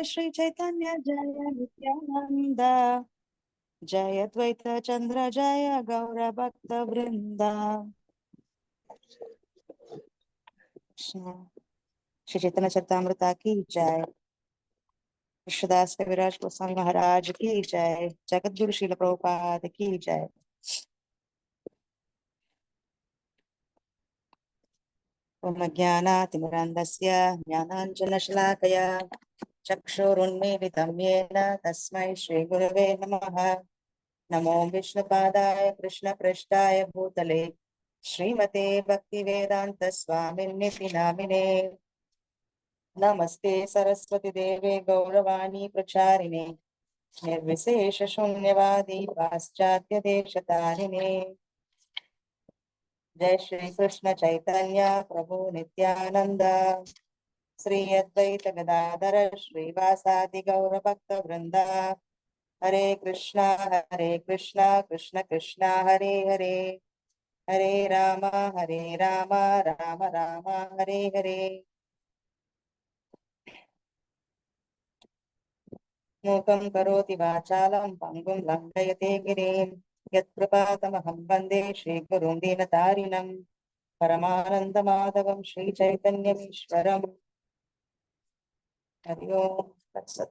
Shri Chaitanya Jaya Nityananda Jaya Dvaita Chandra Jaya Gaura Bhakta Vrinda. Shri Chaitanya Charitamrita ki jai. Krishnadas Kaviraj Goswami Maharaj ki jai. Jagadguru Srila Prabhupada ki jai. Om Jnanaatimirandasya Jnananjanashlakaya Chakshurunmilitam Yena Tasmai Shri Gurave Namaha. Namo Vishnupadaya Krishna Prishtaya Bhutale Srimate Bhaktivedanta Swaminiti Namine. Namaste Saraswati Deve Gauravani Pracharine Nirvisesha Shunyavadi Paschatya Deshatarine. Jai Shri Krishna Chaitanya Prabhu Nityananda Sri Advaita Gadadhara Shri Vasadi Gaura Bhakta Vrinda. Hare Krishna Krishna Krishna Hare Hare Hare Rama Rama Rama Hare Hare. Mukam karoti vachalam pangum langayate girim yatkripātamaham vande Shri Gurum Dinatarinam Paramananda Madhavam Shri Chaitanyam Ishwaram. Hari Om Tat Sat.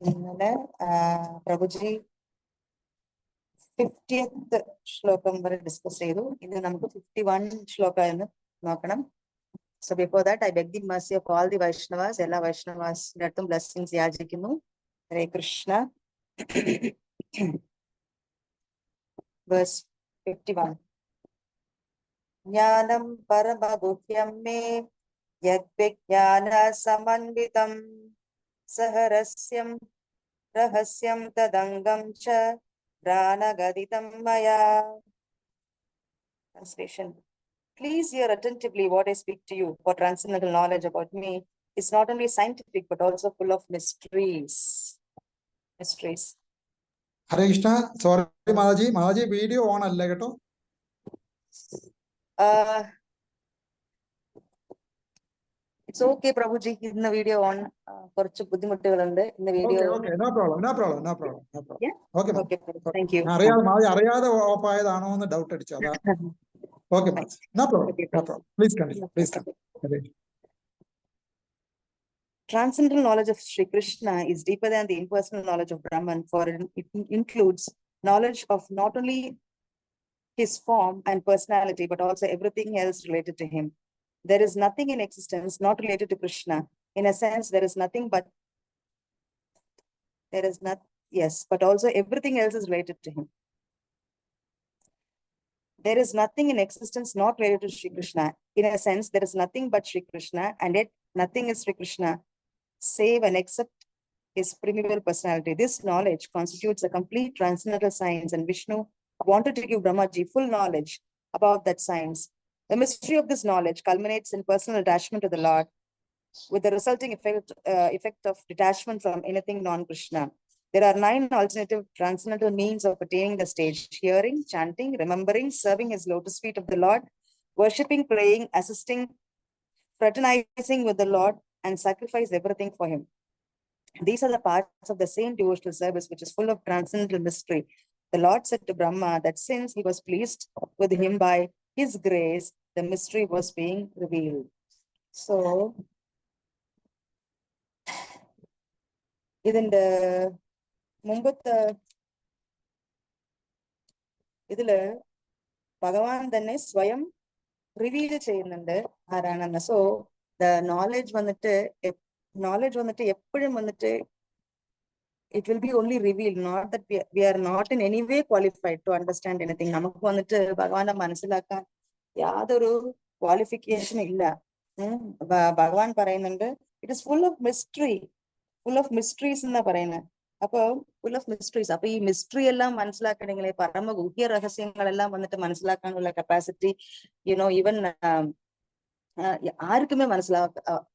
ഇന്നലെ പ്രഭുജി 50th ശ്ലോകം വരെ discuss ചെയ്തു. ഇന്ന് നമുക്ക് 51 ശ്ലോക എന്ന് നോക്കണം. So before that, I beg the mercy of all the Vaishnavas. Ella Vaishnavas അടുത്തും blessings യാചിക്കുന്നു. Hare Krishna. Verse 51. Jnanam paramaguhyam me yadvijnana samanvitam saharasyam rahasyam tadangam cha pranagaditam maya. Translation. Please hear attentively what I speak to you, for transcendental knowledge about me is not only scientific but also full of mysteries. Mysteries. Hare Krishna. Sorry, Mataji. Mataji, video on alle keto. It's okay, Prabhuji. In the video on കുറച്ച് ബുദ്ധിമുട്ടുകളുണ്ട്. In the video. Okay, no problem. Yeah? Okay, okay. Thank you. അറിയാതെ of ആയതാണോ എന്ന് doubt അടിച്ചു അതാ. Okay, no problem. Please continue. Transcendental knowledge of Sri Krishna is deeper than the impersonal knowledge of Brahman, for it includes knowledge of not only his form and personality, but also everything else related to him. There is nothing in existence not related to Krishna. In a sense, there is nothing but but also everything else is related to him. There is nothing in existence not related to Sri Krishna. In a sense, there is nothing but Sri Krishna, and yet nothing is Sri Krishna save and except his primeval personality. This knowledge constitutes a complete transcendental science, and Vishnu wanted to give Brahmaji full knowledge about that science. The mystery of this knowledge culminates in personal attachment to the Lord, with the resulting effect of detachment from anything non-Krishna. There are 9 alternative transcendental means of attaining the stage: hearing, chanting, remembering, serving his lotus feet of the Lord, worshipping, praying, assisting, fraternizing with the Lord, and sacrifice everything for him. These are the parts of the same devotional service which is full of transcendental mystery. The Lord said to Brahma that since he was pleased with him by his grace, the mystery was being revealed. So, ഇതിന്റെ മുമ്പത്തെ ഇതില് ഭഗവാൻ തന്നെ സ്വയം reveal ചെയ്യുന്നുണ്ട് ആരാണെന്ന്. So the knowledge വന്നിട്ട് എപ്പോഴും വന്നിട്ട് it will be only revealed, not that we are not in any way qualified to understand anything. നമുക്ക് വന്നിട്ട് ഭഗവാനെ മനസ്സിലാക്കാൻ യാതൊരു ക്വാളിഫിക്കേഷൻ ഇല്ല. ഭഗവാൻ പറയുന്നുണ്ട് it is full of mysteries എന്നാ പറയുന്നത്. അപ്പൊ ഫുൾ ഓഫ് മിസ്റ്ററീസ്. അപ്പൊ ഈ മിസ്റ്ററി എല്ലാം മനസ്സിലാക്കണമെങ്കിൽ പരമ ഗുഹ്യ രഹസ്യങ്ങളെല്ലാം വന്നിട്ട് മനസ്സിലാക്കാനുള്ള കപ്പാസിറ്റി ഈവൻ ആർക്കുമേ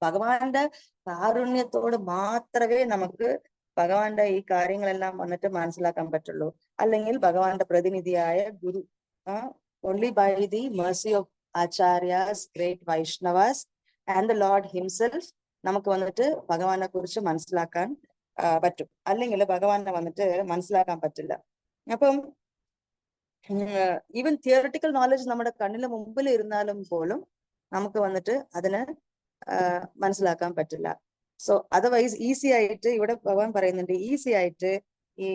ഭഗവാന്റെ കാരുണ്യത്തോട് മാത്രമേ നമുക്ക് ഭഗവാന്റെ ഈ കാര്യങ്ങളെല്ലാം വന്നിട്ട് മനസ്സിലാക്കാൻ പറ്റുള്ളൂ. അല്ലെങ്കിൽ ഭഗവാന്റെ പ്രതിനിധിയായ ഗുരു, only by the mercy of Acharyas, great Vaishnavas, and the Lord himself നമുക്ക് വന്നിട്ട് ഭഗവാനെ കുറിച്ച് മനസ്സിലാക്കാൻ പറ്റും. അല്ലെങ്കിൽ ഭഗവാനെ വന്നിട്ട് മനസ്സിലാക്കാൻ പറ്റില്ല. അപ്പം ഈവൻ തിയറിറ്റിക്കൽ നോളജ് നമ്മുടെ കണ്ണിന് മുമ്പിൽ ഇരുന്നാലും പോലും നമുക്ക് വന്നിട്ട് അതിനെ മനസ്സിലാക്കാൻ പറ്റില്ല. സോ അതർവൈസ് ഈസി ആയിട്ട് ഇവിടെ ഭഗവാൻ പറയുന്നുണ്ട്, ഈസി ആയിട്ട് ഈ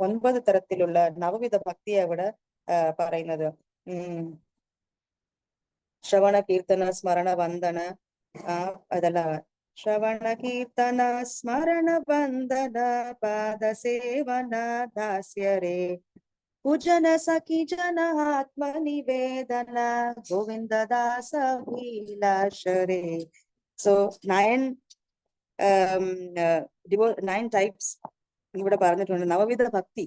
9 തരത്തിലുള്ള നവവിധ ഭക്തിയെ അവിടെ പറയുന്നത്. ശ്രവണ കീർത്തന സ്മരണ വന്ദന അതല്ല, ശ്രവണ കീർത്തന സ്മരണ വന്ദന പാദ സേവന ദാസ്യരേ പൂജന സഖി ജന ആത്മ നിവേദന ഗോവിന്ദ ദാസ വിലാസരേ. സോ 9 types ഇവിടെ പറഞ്ഞിട്ടുണ്ട്. നവവിധ ഭക്തി.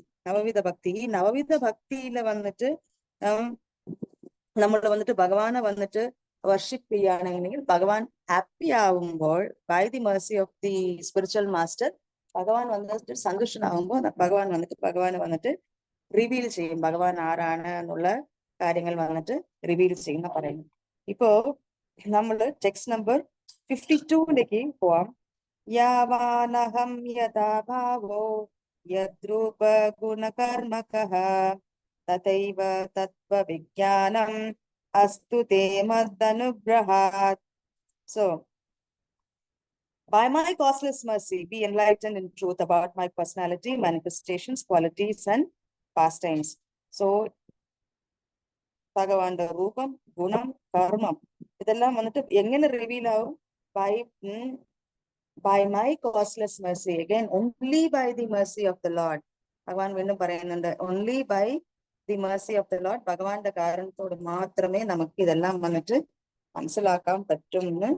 ഈ നവവിധ ഭക്തിയില് വന്നിട്ട് നമ്മൾ വന്നിട്ട് ഭഗവാനെ വന്നിട്ട് വർഷിപ്പ് ചെയ്യുകയാണെങ്കിൽ ഭഗവാൻ ഹാപ്പി ആവുമ്പോൾ by the mercy of the spiritual master ഭഗവാൻ വന്നിട്ട് സന്തുഷ്ടനാവുമ്പോൾ ഭഗവാനെ വന്നിട്ട് റിവീൽ ചെയ്യും. ഭഗവാൻ ആരാണ് എന്നുള്ള കാര്യങ്ങൾ വന്നിട്ട് റിവീൽ ചെയ്യുന്ന പറയുന്നു. ഇപ്പോ നമ്മള് ടെക്സ്റ്റ് നമ്പർ 52ലേക്ക് പോവാം. യാവാനഹം യഥാ ഭാവോ യദ്രൂപ ഗുണകർമ്മകഃ തഥൈവ തത്വവിജ്ഞാനം അസ്തു തേ മദനുഗ്രഹാത്. So, by my causeless mercy, be enlightened in truth about my personality, manifestations, qualities, and pastimes. So, ഭഗവാന്റെ രൂപം, ഗുണം, കർമ്മം ഇതെല്ലാം വന്നിട്ട് എങ്ങനെ റിവീൽ ആവും? by my causeless mercy. Again, only by the mercy of the Lord. ഭഗവാൻ വീണ്ടും പറയുന്നുണ്ട്, only by the mercy of the Lord. ഭഗവാന്റെ കാരണത്തോട് മാത്രമേ നമുക്ക് ഇതെല്ലാം വന്നിട്ട് മനസ്സിലാക്കാൻ പറ്റും എന്ന്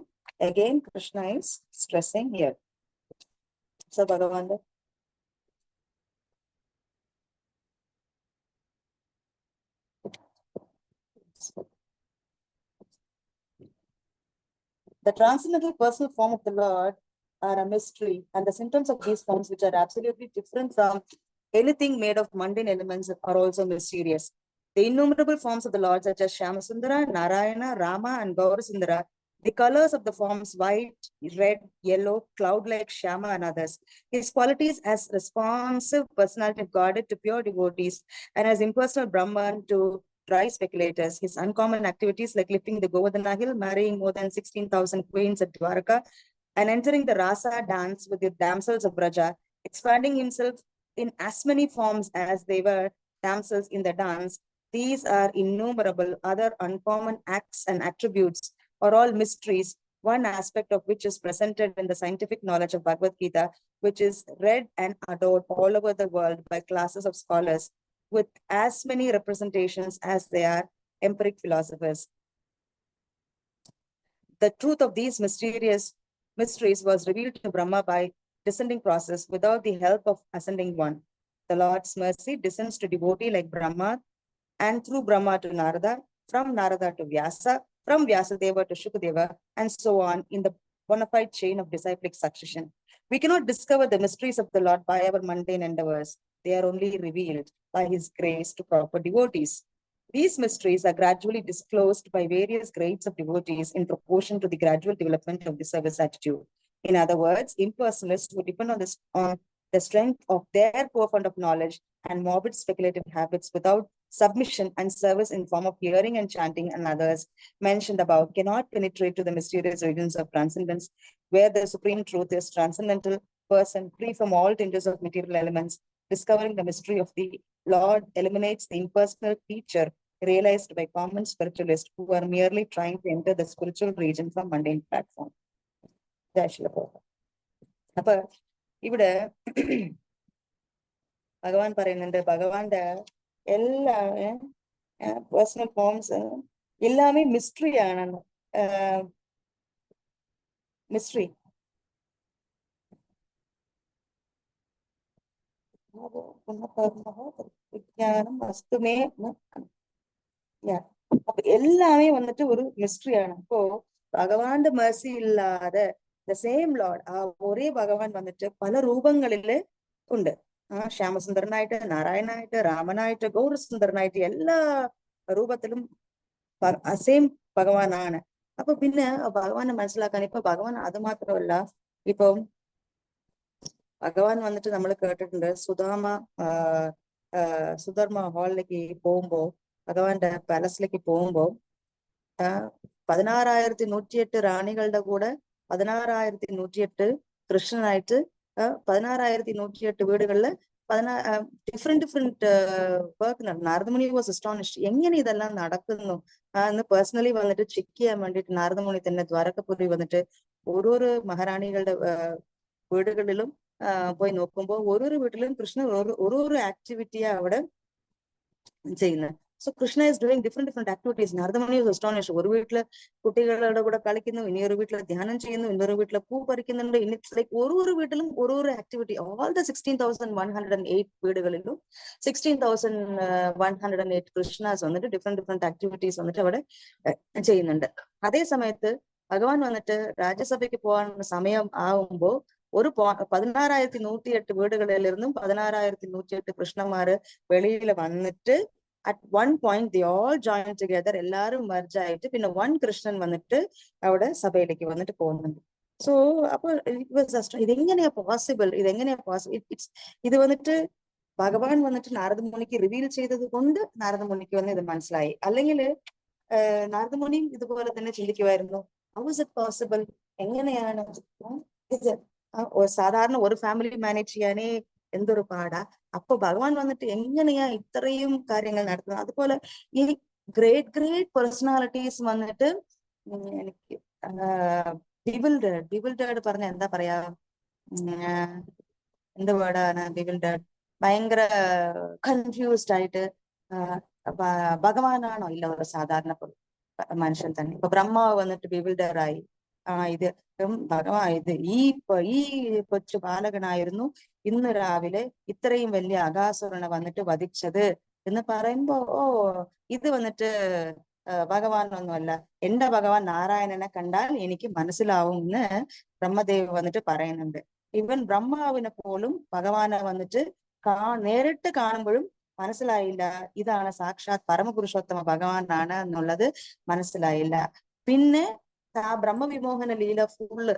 again Krishna is stressing here. So ഭഗവാന്റെ the transcendental personal form of the Lord are a mystery, and the symptoms of these forms, which are absolutely different from anything made of mundane elements, are also mysterious. The innumerable forms of the Lord, such as Shyamasundara, Narayana, Rama, and Gaurasundara, the colors of the forms white, red, yellow, cloud-like Shyama, and others. His qualities as responsive personality of Godhead to pure devotees, and as impersonal Brahman to dry speculators. His uncommon activities like lifting the Govardhana hill, marrying more than 16,000 queens at Dwarka, and entering the Rasa dance with the damsels of Braja, expanding himself in as many forms as they were damsels in the dance. These are innumerable other uncommon acts and attributes, are all mysteries, one aspect of which is presented in the scientific knowledge of Bhagavad Gita, which is read and adored all over the world by classes of scholars, with as many representations as they are empiric philosophers. The truth of these mysteries was revealed to Brahma by descending process without the help of ascending one. The Lord's mercy descends to devotee like Brahma, and through Brahma to Narada, from Narada to Vyasa, from Vyasadeva to Shukadeva, and so on in the bona fide chain of disciplic succession. We cannot discover the mysteries of the Lord by our mundane endeavors. They are only revealed by his grace to proper devotees. These mysteries are gradually disclosed by various grades of devotees in proportion to the gradual development of the service attitude. In other words, impersonalists who depend on the strength of their poor fund of knowledge and morbid speculative habits without submission and service in form of hearing and chanting and others mentioned above cannot penetrate to the mysterious regions of transcendence, where the supreme truth is transcendental person, free from all tinges of material elements. Discovering the mystery of the Lord eliminates the impersonal feature realized by common spiritualists who are merely trying to enter the spiritual region from mundane platform. അപ്പൊ ഇവിടെ ഭഗവാൻ പറയുന്നുണ്ട്, ഭഗവാന്റെ എല്ലാ personal forms എല്ലാമേ mystery ആണെന്ന്. Mystery വിജ്ഞാനം വസ്തുമേ. അപ്പൊ എല്ലാമേ വന്നിട്ട് ഒരു മിസ്റ്ററിയാണ്. അപ്പോ ഭഗവാന്റെ മേഴ്സി ഇല്ലാതെ ദ സെയിം ലോർഡ്, ആ ഒരേ ഭഗവാൻ വന്നിട്ട് പല രൂപങ്ങളില് ഉണ്ട്. ശ്യാമസുന്ദരനായിട്ട്, നാരായണനായിട്ട്, രാമനായിട്ട്, ഗൗരസുന്ദരനായിട്ട് എല്ലാ രൂപത്തിലും സെയിം ഭഗവാനാണ്. അപ്പൊ പിന്നെ ഭഗവാനെ മനസ്സിലാക്കാൻ ഇപ്പൊ ഭഗവാൻ അത് മാത്രമല്ല, ഇപ്പൊ ഭഗവാൻ വന്നിട്ട് നമ്മൾ കേട്ടിട്ടുണ്ട് സുധർമ്മ ഹാളിലേക്ക് പോകുമ്പോ, ഭഗവാന്റെ പാലസിലേക്ക് പോകുമ്പോ 16,108 റാണികളുടെ കൂടെ 16,108 കൃഷ്ണനായിട്ട് 16,108 വീടുകളില് ഡിഫറെന്റ് വർക്ക് നടന്നു. നാരദമുനി വാസ് അസ്റ്റോണിഷ്ഡ്, എങ്ങനെ ഇതെല്ലാം നടക്കുന്നു എന്ന് പേഴ്സണലി വന്നിട്ട് ചെക്ക് ചെയ്യാൻ വേണ്ടിയിട്ട് നാരദമുനി തന്നെ ദ്വാരകപുരി വന്നിട്ട് ഓരോരോ മഹാറാണികളുടെ വീടുകളിലും പോയി നോക്കുമ്പോൾ ഓരോരോ വീട്ടിലും കൃഷ്ണൻ ഓരോരോ ആക്ടിവിറ്റിയാ അവിടെ ചെയ്യുന്നത്. So Krishna is doing different activities. Narada Muni was astonished. ഒരു വീട്ടില് കുട്ടികളുടെ കൂടെ കളിക്കുന്നു, ഇനിയൊരു വീട്ടിൽ ധ്യാനം ചെയ്യുന്നു, ഇന്നൊരു വീട്ടിൽ പൂ പറിക്കുന്നുണ്ട്. ഇറ്റ്സ് ലൈക്ക് ഓരോരോ വീട്ടിലും ഓരോരോ ആക്ടിവിറ്റി. ഓൾ ദ 16,108 വീടുകളിലും 16,108 കൃഷ്ണാസ് വന്നിട്ട് ഡിഫറെന്റ് ആക്ടിവിറ്റീസ് വന്നിട്ട് അവിടെ ചെയ്യുന്നുണ്ട്. അതേ സമയത്ത് ഭഗവാൻ വന്നിട്ട് രാജ്യസഭയ്ക്ക് പോകാൻ സമയം ആവുമ്പോ ഒരു 16,108 വീടുകളിലിരുന്നും 16,108 കൃഷ്ണന്മാര് വെളിയിൽ വന്നിട്ട് at one point they all joined together, എല്ലാരും മെർജ് ആയിട്ട് പിന്നെ വൺ കൃഷ്ണൻ വന്നിട്ട് അവിടെ സഭയിലേക്ക് വന്നിട്ട് പോകുന്നുണ്ട്. സോ അപ്പൊ ഇതെങ്ങനെയാ പോസിബിൾ? ഇത് വന്നിട്ട് ഭഗവാൻ വന്നിട്ട് നാരദമുനിക്ക് റിവീൽ ചെയ്തത് കൊണ്ട് നാരദമുനിക്ക് വന്ന് ഇത് മനസ്സിലായി. അല്ലെങ്കിൽ നാരദമുനിയും ഇതുപോലെ തന്നെ ചിന്തിക്കുമായിരുന്നു, ഹൗ ഇസ് ഇറ്റ് പോസിബിൾ, എങ്ങനെയാണ് ഇത് സാധാരണ ഒരു ഫാമിലി മാനേജ് ചെയ്യാനേ എന്തൊരു പാടാ, അപ്പൊ ഭഗവാൻ വന്നിട്ട് എങ്ങനെയാ ഇത്രയും കാര്യങ്ങൾ നടത്തുന്നത്? അതുപോലെ ഈ ഗ്രേറ്റ് പേഴ്സണാലിറ്റീസ് വന്നിട്ട് എനിക്ക് ബിവിൽഡേഡ് പറഞ്ഞ എന്താ പറയാ, എന്ത് വേർഡാണ് ബിവിൽഡേഡ്? ഭയങ്കര കൺഫ്യൂസ്ഡ് ആയിട്ട് ഭഗവാനാണോ? ഇല്ല, ഒരു സാധാരണ മനുഷ്യൻ തന്നെ. ഇപ്പൊ ബ്രഹ്മാവ് വന്നിട്ട് ബിവിൽഡറായി, ഇത് ഭഗവാൻ ഈ കൊച്ചു ബാലകനായിരുന്നു ഇന്ന് രാവിലെ ഇത്രയും വലിയ അകാസുരനെ വന്നിട്ട് വധിച്ചത് എന്ന് പറയുമ്പോ, ഇത് വന്നിട്ട് ഭഗവാനൊന്നുമല്ല, എന്റെ ഭഗവാൻ നാരായണനെ കണ്ടാൽ എനിക്ക് മനസ്സിലാവും എന്ന് ബ്രഹ്മദേവ് വന്നിട്ട് പറയുന്നുണ്ട്. ഇവൻ ബ്രഹ്മാവിനെ പോലും ഭഗവാനെ വന്നിട്ട് നേരിട്ട് കാണുമ്പോഴും മനസ്സിലായില്ല ഇതാണ് സാക്ഷാത് പരമപുരുഷോത്തമ ഭഗവാനാണ് എന്നുള്ളത് മനസ്സിലായില്ല. പിന്നെ ആ ബ്രഹ്മവിമോഹന ലീല ഫുള്ള്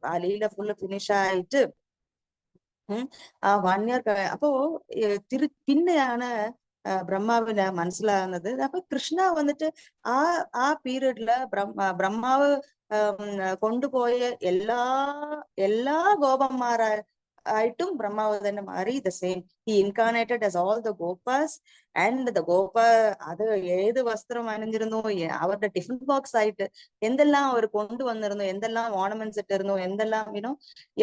ആ ലീല ഫുള്ള് ഫിനിഷ് ആയിട്ട് ആ 1 year അപ്പോ പിന്നെയാണ് ബ്രഹ്മാവിന് മനസ്സിലാകുന്നത്. അപ്പൊ കൃഷ്ണ വന്നിട്ട് ആ പീരീഡില് ബ്രഹ്മാവ് കൊണ്ടുപോയ എല്ലാ ഗോപന്മാരായിട്ടും ബ്രഹ്മാവ് തന്നെ മാറി. The same he incarnated as all the gopas and the അത് ഏത് വസ്ത്രം അണിഞ്ഞിരുന്നു, അവരുടെ ടിഫിൻ ബോക്സ് ആയിട്ട് എന്തെല്ലാം അവർ കൊണ്ടുവന്നിരുന്നു, എന്തെല്ലാം ഓർണമെന്റ്സ് ഇട്ടിരുന്നു, എന്തെല്ലാം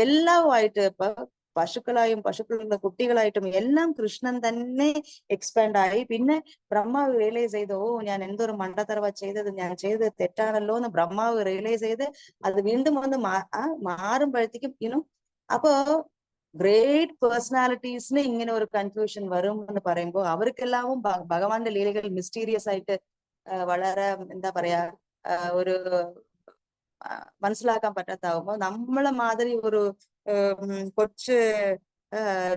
എല്ലാമായിട്ട് ഇപ്പൊ പശുക്കളുടെ കുട്ടികളായിട്ടും എല്ലാം കൃഷ്ണൻ തന്നെ എക്സ്പാൻഡ് ആയി. പിന്നെ ബ്രഹ്മാവ് റിയലൈസ് ചെയ്ത്, ഞാൻ എന്തൊരു മണ്ടത്തരവ ചെയ്തത്, ഞാൻ ചെയ്തത് തെറ്റാണല്ലോ എന്ന് ബ്രഹ്മാവ് റിയലൈസ് ചെയ്ത് അത് വീണ്ടും വന്ന് മാറുമ്പോഴത്തേക്കും അപ്പോ ഗ്രേറ്റ് പേഴ്സണാലിറ്റീസിന് ഇങ്ങനെ ഒരു കൺഫ്യൂഷൻ വരും എന്ന് പറയുമ്പോൾ അവർക്കെല്ലാവും ഭഗവാന്റെ ലീലകൾ മിസ്റ്റീരിയസ് ആയിട്ട് വളരെ എന്താ പറയാ ഒരു മനസ്സിലാക്കാൻ പറ്റാത്താവുമ്പോ നമ്മളെ മാതിരി ഒരു കൊച്ചു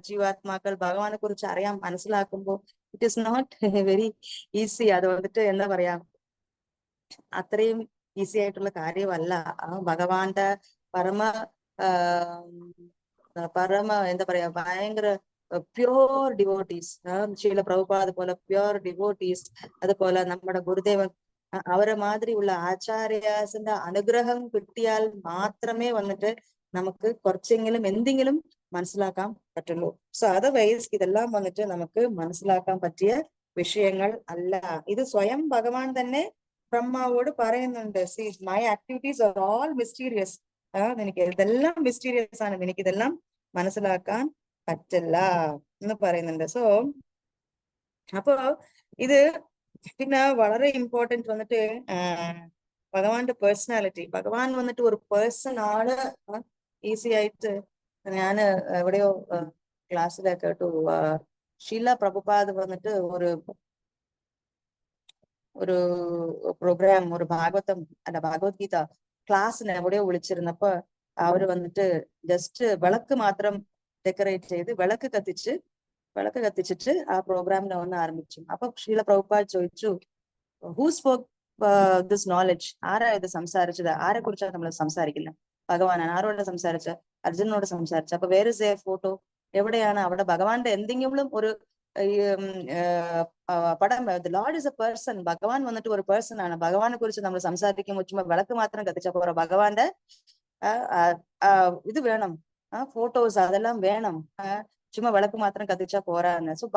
ജീവാത്മാക്കൾ ഭഗവാനെ കുറിച്ച് അറിയാൻ മനസ്സിലാക്കുമ്പോൾ it is not very easy. അത് വന്നിട്ട് എന്താ പറയാ, അത്രയും ഈസി ആയിട്ടുള്ള കാര്യമല്ല. ഭഗവാന്റെ എന്താ പറയാ ഭയങ്കര പ്യോർ ഡിവോട്ടീസ്, ശീല പ്രഭുപാദ് പോലെ പ്യോർ ഡിവോട്ടീസ്, അതുപോലെ നമ്മുടെ ഗുരുദേവൻ അവരെ മാതിരിയുള്ള ആചാര്യാസിന്റെ അനുഗ്രഹം കിട്ടിയാൽ മാത്രമേ വന്നിട്ട് നമുക്ക് കുറച്ചെങ്കിലും എന്തെങ്കിലും മനസ്സിലാക്കാൻ പറ്റുള്ളൂ. സോ അതർവൈസ് ഇതെല്ലാം വന്നിട്ട് നമുക്ക് മനസ്സിലാക്കാൻ പറ്റിയ വിഷയങ്ങൾ അല്ല. ഇത് സ്വയം ഭഗവാൻ തന്നെ ബ്രഹ്മാവോട് പറയുന്നുണ്ട്, see my activities are all mysterious, എനിക്ക് ഇതെല്ലാം മിസ്റ്റീരിയസ് ആണ്, എനിക്ക് ഇതെല്ലാം മനസ്സിലാക്കാൻ പറ്റില്ല എന്ന് പറയുന്നുണ്ട്. സോ അപ്പോ ഇത് പിന്നെ വളരെ ഇമ്പോർട്ടന്റ് വന്നിട്ട് ഭഗവാന്റെ പേഴ്സണാലിറ്റി. ഭഗവാൻ വന്നിട്ട് ഒരു പേഴ്സൺ ആണ്. ഈസി ആയിട്ട് ഞാൻ എവിടെയോ ക്ലാസ്സിലെ കേട്ടു, ശീല പ്രഭുപാദ് വന്നിട്ട് ഒരു പ്രോഗ്രാം, ഒരു ഭഗവത്ഗീത ക്ലാസ്സിന് എവിടെയോ വിളിച്ചിരുന്നപ്പോ അവര് വന്നിട്ട് ജസ്റ്റ് വിളക്ക് മാത്രം ഡെക്കറേറ്റ് ചെയ്ത് വിളക്ക് കത്തിച്ചിട്ട് ആ പ്രോഗ്രാമിനെ ഒന്ന് ആരംഭിച്ചു. അപ്പൊ ശീല പ്രഭുപാദ് ചോദിച്ചു, ഹൂ സ്പോക്ക് ദിസ് നോളജ്. ആരാ ഇത് സംസാരിച്ചത്? ആരെ കുറിച്ചാണ് നമ്മൾ സംസാരിക്കില്ല? ഭഗവാനാണ്. ആരോട് സംസാരിച്ച? അർജുനോട് സംസാരിച്ച. അപ്പൊ വേർ ഇസ് എ ഫോട്ടോ? എവിടെയാണ് അവിടെ ഭഗവാന്റെ എന്തെങ്കിലും ഒരു പടം? Lord is A person. ഭഗവാൻ വന്നിട്ട് ഒരു പേഴ്സൺ ആണ്. ഭഗവാനെ കുറിച്ച് നമ്മൾ സംസാരിക്കുമ്പോൾ ചുമ്മാ വിളക്ക് മാത്രം കത്തിച്ച പോരാ. ഭഗവാന്റെ ഇത് വേണം, ഫോട്ടോസ് അതെല്ലാം വേണം. ചുമ്മാ വിളക്ക് മാത്രം കത്തിച്ചാ പോരാന്ന്. So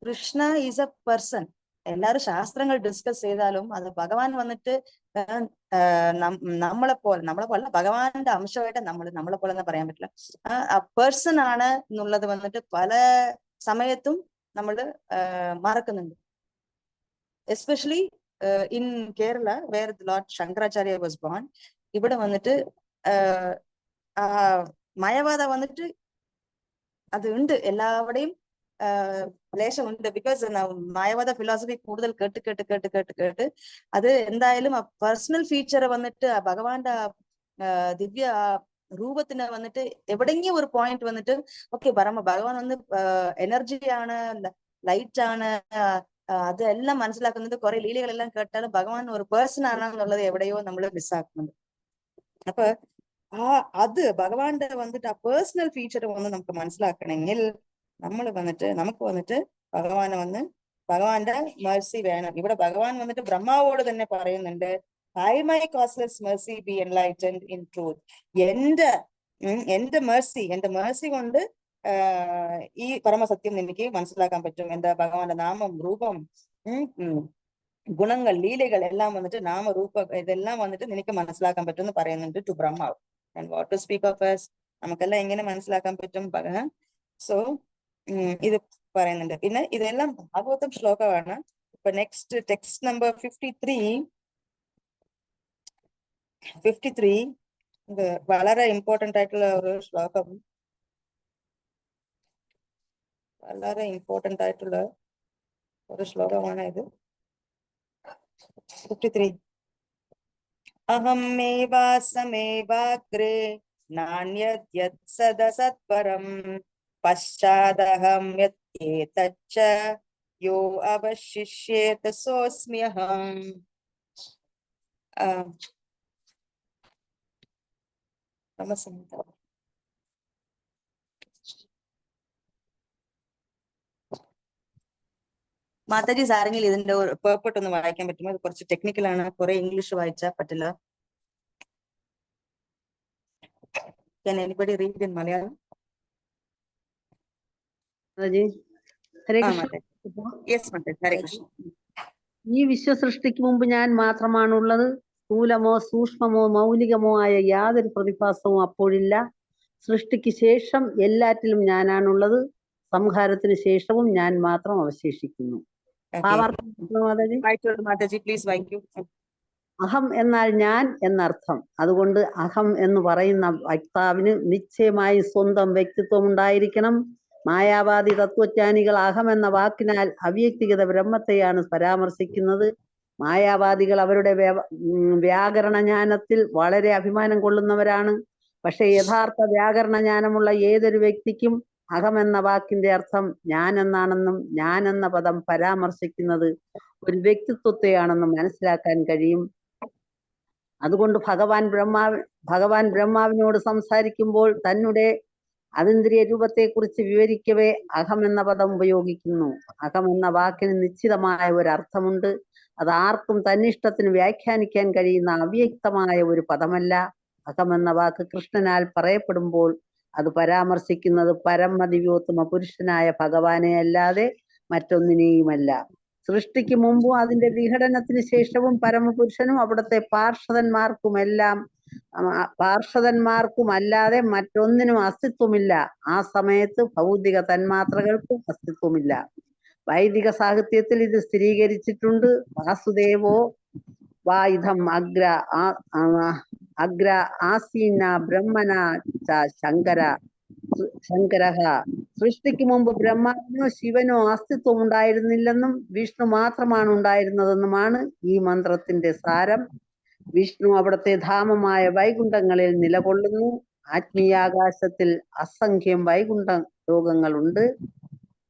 Krishna is a person. എല്ലാരും ശാസ്ത്രങ്ങൾ ഡിസ്കസ് ചെയ്താലും അത് ഭഗവാൻ വന്നിട്ട് നമ്മളെ പോലെ ഭഗവാന്റെ അംശമായിട്ട് നമ്മളെ പോലെ എന്ന് പറയാൻ പറ്റില്ല. ആ പേഴ്സൺ ആണ് എന്നുള്ളത് വന്നിട്ട് പല സമയത്തും നമ്മൾ മറക്കുന്നുണ്ട്. Especially in Kerala where Lord Shankaracharya was born. ഇവിടെ വന്നിട്ട് മയവാദ വന്നിട്ട് അത് ഉണ്ട് എല്ലാവിടെയും ലേശമുണ്ട്. ബിക്കോസ് മായവാദ ഫിലോസഫി കൂടുതൽ കേട്ട് അത് എന്തായാലും ആ പേഴ്സണൽ ഫീച്ചർ വന്നിട്ട് ആ ഭഗവാന്റെ ദിവ്യ രൂപത്തിന് വന്നിട്ട് എവിടെയെങ്കിലും ഒരു പോയിന്റ് വന്നിട്ട് ഓക്കെ ഭഗവാൻ വന്ന് എനർജിയാണ്, ലൈറ്റ് ആണ്, അതെല്ലാം മനസ്സിലാക്കുന്നത് കുറെ ലീലകളെല്ലാം കേട്ടാലും ഭഗവാൻ ഒരു പേഴ്സൺ ആണെന്നുള്ളത് എവിടെയോ നമ്മൾ മിസ്സാക്കുന്നുണ്ട്. അപ്പൊ അത് ഭഗവാന്റെ വന്നിട്ട് ആ പേഴ്സണൽ ഫീച്ചർ വന്ന് നമുക്ക് മനസ്സിലാക്കണമെങ്കിൽ നമുക്ക് വന്നിട്ട് ഭഗവാന്റെ മെർസി വേണം. ഇവിടെ ഭഗവാൻ വന്നിട്ട് ബ്രഹ്മാവോട് തന്നെ പറയുന്നുണ്ട്, by my causeless mercy be enlightened in truth. എന്റെ മെർസി കൊണ്ട് ഈ പരമസത്യം എനിക്ക് മനസ്സിലാക്കാൻ പറ്റും. എന്താ? ഭഗവാന്റെ നാമം, രൂപം, ഗുണങ്ങൾ, ലീലകൾ എല്ലാം വന്നിട്ട് നാമരൂപം ഇതെല്ലാം വന്നിട്ട് നിനക്ക് മനസ്സിലാക്കാൻ പറ്റും എന്ന് പറയുന്നുണ്ട് ടു ബ്രഹ്മാവ്. And what to speak of us, നമുക്കെല്ലാം എങ്ങനെ മനസ്സിലാക്കാൻ പറ്റും? സോ ഇത് പറയുന്നുണ്ട്. പിന്നെ ഇതെല്ലാം ഭാഗവതം ശ്ലോകമാണ്. ഇപ്പൊ നെക്സ്റ്റ് ടെക്സ്റ്റ് നമ്പർ 53 ഇത് വളരെ ഇമ്പോർട്ടന്റ് ആയിട്ടുള്ള ഒരു ശ്ലോകം. വളരെ ഇമ്പോർട്ടന്റ് ആയിട്ടുള്ള ഒരു ശ്ലോകമാണ് ഇത്. 53. അഹമേവാസമേവാഗ്രേ നാന്യത് സദസത്പരം പശ്ചാദഹം യത് ഏതച്ച യോ അവശിഷ്യേത സോസ്മ്യഹം. മാതാജി സാരെങ്കിൽ ഇതിന്റെ പേർപ്പെട്ട് ഒന്ന് വായിക്കാൻ പറ്റുമോ? ഇത് കുറച്ച് ടെക്നിക്കലാണ്, കുറെ ഇംഗ്ലീഷ് വായിച്ചാൽ പറ്റില്ല. Can anybody read in Malayalam? Hare Krishna. Yes, Mataji. Hare Krishna. ഈ വിശ്വസൃഷ്ടിക്ക് മുമ്പ് ഞാൻ മാത്രമാണുള്ളത്. സ്ഥൂലമോ സൂക്ഷ്മമോ മൗലികമോ ആയ യാതൊരു പ്രതിഭാസവും അപ്പോഴില്ല. സൃഷ്ടിക്ക് ശേഷം എല്ലാറ്റിലും ഞാനാണുള്ളത്. സംഹാരത്തിന് ശേഷവും ഞാൻ മാത്രം അവശേഷിക്കുന്നു. മാതാജി പ്ലീസ് വായിക്കൂ. അഹം എന്നാൽ ഞാൻ എന്നർത്ഥം. അതുകൊണ്ട് അഹം എന്ന് പറയുന്ന വക്താവിന് നിശ്ചയമായി സ്വന്തം വ്യക്തിത്വം ഉണ്ടായിരിക്കണം. മായാവാദി തത്വജ്ഞാനികൾ അഹം എന്ന വാക്കിനാൽ അവ്യക്തിഗത ബ്രഹ്മത്തെയാണ് പരാമർശിക്കുന്നത്. മായാവാദികൾ അവരുടെ വ്യാകരണ ജ്ഞാനത്തിൽ വളരെ അഭിമാനം കൊള്ളുന്നവരാണ്. പക്ഷെ യഥാർത്ഥ വ്യാകരണ ജ്ഞാനമുള്ള ഏതൊരു വ്യക്തിക്കും അഹം എന്ന വാക്കിന്റെ അർത്ഥം ഞാൻ എന്നാണെന്നും ഞാൻ എന്ന പദം പരാമർശിക്കുന്നത് ഒരു വ്യക്തിത്വത്തെയാണെന്നും മനസ്സിലാക്കാൻ കഴിയും. അതുകൊണ്ട് ഭഗവാൻ ബ്രഹ്മാവിനോട് സംസാരിക്കുമ്പോൾ തന്നെ അതീന്ദ്രിയ രൂപത്തെക്കുറിച്ച് വിവരിക്കവേ അഹം എന്ന പദം ഉപയോഗിക്കുന്നു. അഹം എന്ന വാക്കിന് നിശ്ചിതമായ ഒരു അർത്ഥമുണ്ട്. അത് ആർക്കും തന്നിഷ്ടത്തിന് വ്യാഖ്യാനിക്കാൻ കഴിയുന്ന അവ്യക്തമായ ഒരു പദമല്ല. അഹം എന്ന വാക്ക് കൃഷ്ണനാൽ പറയപ്പെടുമ്പോൾ അത് പരാമർശിക്കുന്നത് പരമദിവ്യോത്തമ പുരുഷനായ ഭഗവാനെ അല്ലാതെ മറ്റൊന്നിനെയുമല്ല. സൃഷ്ടിക്ക് മുമ്പും അതിന്റെ വിഘടനത്തിന് ശേഷവും പരമപുരുഷനും അവിടുത്തെ പാർഷദന്മാർക്കുമല്ലാതെ മറ്റൊന്നിനും അസ്തിത്വമില്ല. ആ സമയത്ത് ഭൗതിക തന്മാത്രകൾക്കും അസ്തിത്വമില്ല. വൈദിക സാഹിത്യത്തിൽ ഇത് സ്ഥിരീകരിച്ചിട്ടുണ്ട്. വാസുദേവോ വായുധം അഗ്ര ആസീന ബ്രഹ്മന ശങ്കരഃ. സൃഷ്ടിക്ക് മുമ്പ് ബ്രഹ്മാവിനോ ശിവനോ അസ്തിത്വം ഉണ്ടായിരുന്നില്ലെന്നും വിഷ്ണു മാത്രമാണ് ഉണ്ടായിരുന്നതെന്നുമാണ് ഈ മന്ത്രത്തിന്റെ സാരം. വിഷ്ണു അവിടുത്തെ ധാമമായ വൈകുണ്ഠങ്ങളിൽ നിലകൊള്ളുന്നു. ആത്മീയാകാശത്തിൽ അസംഖ്യം വൈകുണ്ഠ ലോകങ്ങളുണ്ട്.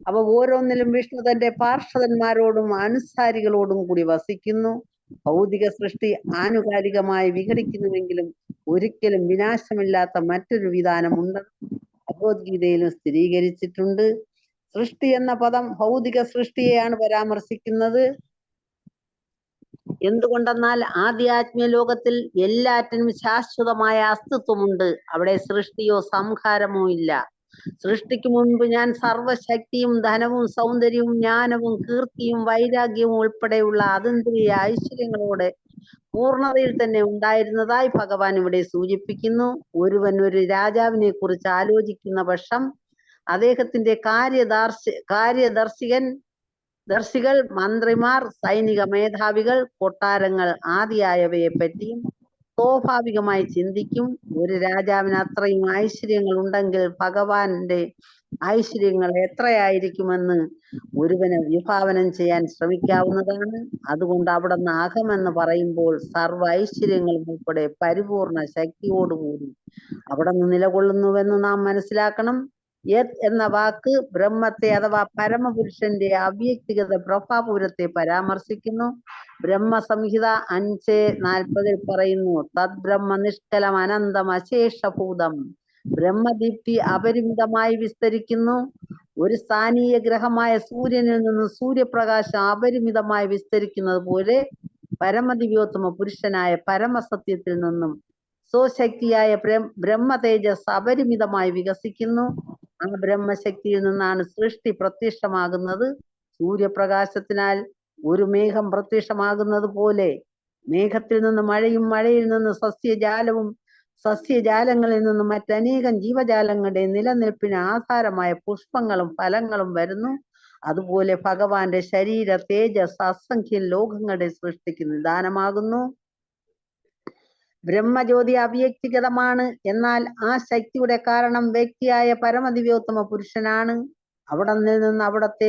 അവ ഓരോന്നിലും വിഷ്ണു തന്റെ പാർഷദന്മാരോടും അനുസാരികളോടും കൂടി വസിക്കുന്നു. ഭൗതിക സൃഷ്ടി ആനുകാലികമായി വിഘടിക്കുന്നുവെങ്കിലും ഒരിക്കലും വിനാശമില്ലാത്ത മറ്റൊരു വിധാനമുണ്ട് ഭഗവത്ഗീതയിലും സ്ഥിരീകരിച്ചിട്ടുണ്ട്. സൃഷ്ടി എന്ന പദം ഭൗതിക സൃഷ്ടിയെയാണ് പരാമർശിക്കുന്നത്. എന്തുകൊണ്ടെന്നാൽ ആധ്യാത്മിക ലോകത്തിൽ എല്ലാറ്റിനും ശാശ്വതമായ അസ്തിത്വമുണ്ട്. അവിടെ സൃഷ്ടിയോ സംഹാരമോ ഇല്ല. സൃഷ്ടിക്ക് മുൻപ് ഞാൻ സർവശക്തിയും ധനവും സൗന്ദര്യവും ജ്ഞാനവും കീർത്തിയും വൈരാഗ്യവും ഉൾപ്പെടെയുള്ള അതീന്ദ്രിയ ഐശ്വര്യങ്ങളോടെ പൂർണ്ണതയിൽ തന്നെ ഉണ്ടായിരുന്നതായി ഭഗവാൻ ഇവിടെ സൂചിപ്പിക്കുന്നു. ഒരുവൻ ഒരു രാജാവിനെ കുറിച്ച് ആലോചിക്കുന്ന പക്ഷം അദ്ദേഹത്തിന്റെ ദർശികൾ, മന്ത്രിമാർ, സൈനിക മേധാവികൾ, കൊട്ടാരങ്ങൾ ആദിയായവയെ പറ്റിയും സ്വാഭാവികമായി ചിന്തിക്കും. ഒരു രാജാവിന് അത്രയും ഐശ്വര്യങ്ങൾ ഉണ്ടെങ്കിൽ ഭഗവാന്റെ ഐശ്വര്യങ്ങൾ എത്രയായിരിക്കുമെന്ന് ഒരുവന് വിഭാവനം ചെയ്യാൻ ശ്രമിക്കാവുന്നതാണ്. അതുകൊണ്ട് അവിടുന്ന് അഹമെന്ന് പറയുമ്പോൾ സർവ ഐശ്വര്യങ്ങളും ഉൾപ്പെടെ പരിപൂർണ ശക്തിയോടുകൂടി അവിടുന്ന് നിലകൊള്ളുന്നുവെന്ന് നാം മനസ്സിലാക്കണം. യത് എന്ന വാക്ക് ബ്രഹ്മത്തെ അഥവാ പരമപുരുഷന്റെ അവ്യക്തിഗത പ്രഭാപൂരത്തെ പരാമർശിക്കുന്നു. ബ്രഹ്മസംഹിത 5:40 പറയുന്നു, തദ് ബ്രഹ്മ നിഷ്കലം അനന്തം അശേഷഭൂതം. ബ്രഹ്മദീപ്തി അപരിമിതമായി വിസ്തരിക്കുന്നു. ഒരു സ്ഥാനീയ ഗ്രഹമായ സൂര്യനിൽ നിന്ന് സൂര്യപ്രകാശം അപരിമിതമായി വിസ്തരിക്കുന്നത് പോലെ പരമദിവ്യോത്തമ പുരുഷനായ പരമസത്യത്തിൽ നിന്നും സ്വശക്തിയായ ബ്രഹ്മ തേജസ് അപരിമിതമായി വികസിക്കുന്നു. ആ ബ്രഹ്മശക്തിയിൽ നിന്നാണ് സൃഷ്ടി പ്രത്യക്ഷമാകുന്നത്. സൂര്യപ്രകാശത്തിനാൽ ഒരു മേഘം പ്രത്യക്ഷമാകുന്നത് പോലെ മേഘത്തിൽ നിന്ന് മഴയും, മഴയിൽ നിന്ന് സസ്യജാലവും, സസ്യജാലങ്ങളിൽ നിന്ന് മറ്റനേകം ജീവജാലങ്ങളുടെ നിലനിൽപ്പിന് ആധാരമായ പുഷ്പങ്ങളും ഫലങ്ങളും വരുന്നു. അതുപോലെ ഭഗവാന്റെ ശരീര തേജസ് അസംഖ്യം ലോകങ്ങളുടെ സൃഷ്ടിക്ക് നിദാനമാകുന്നു. ബ്രഹ്മജ്യോതി അവ്യക്തിഗതമാണ്. എന്നാൽ ആ ശക്തിയുടെ കാരണം വ്യക്തിയായ പരമദിവ്യോത്തമ പുരുഷനാണ്. അവിടെ നിന്ന് അവിടത്തെ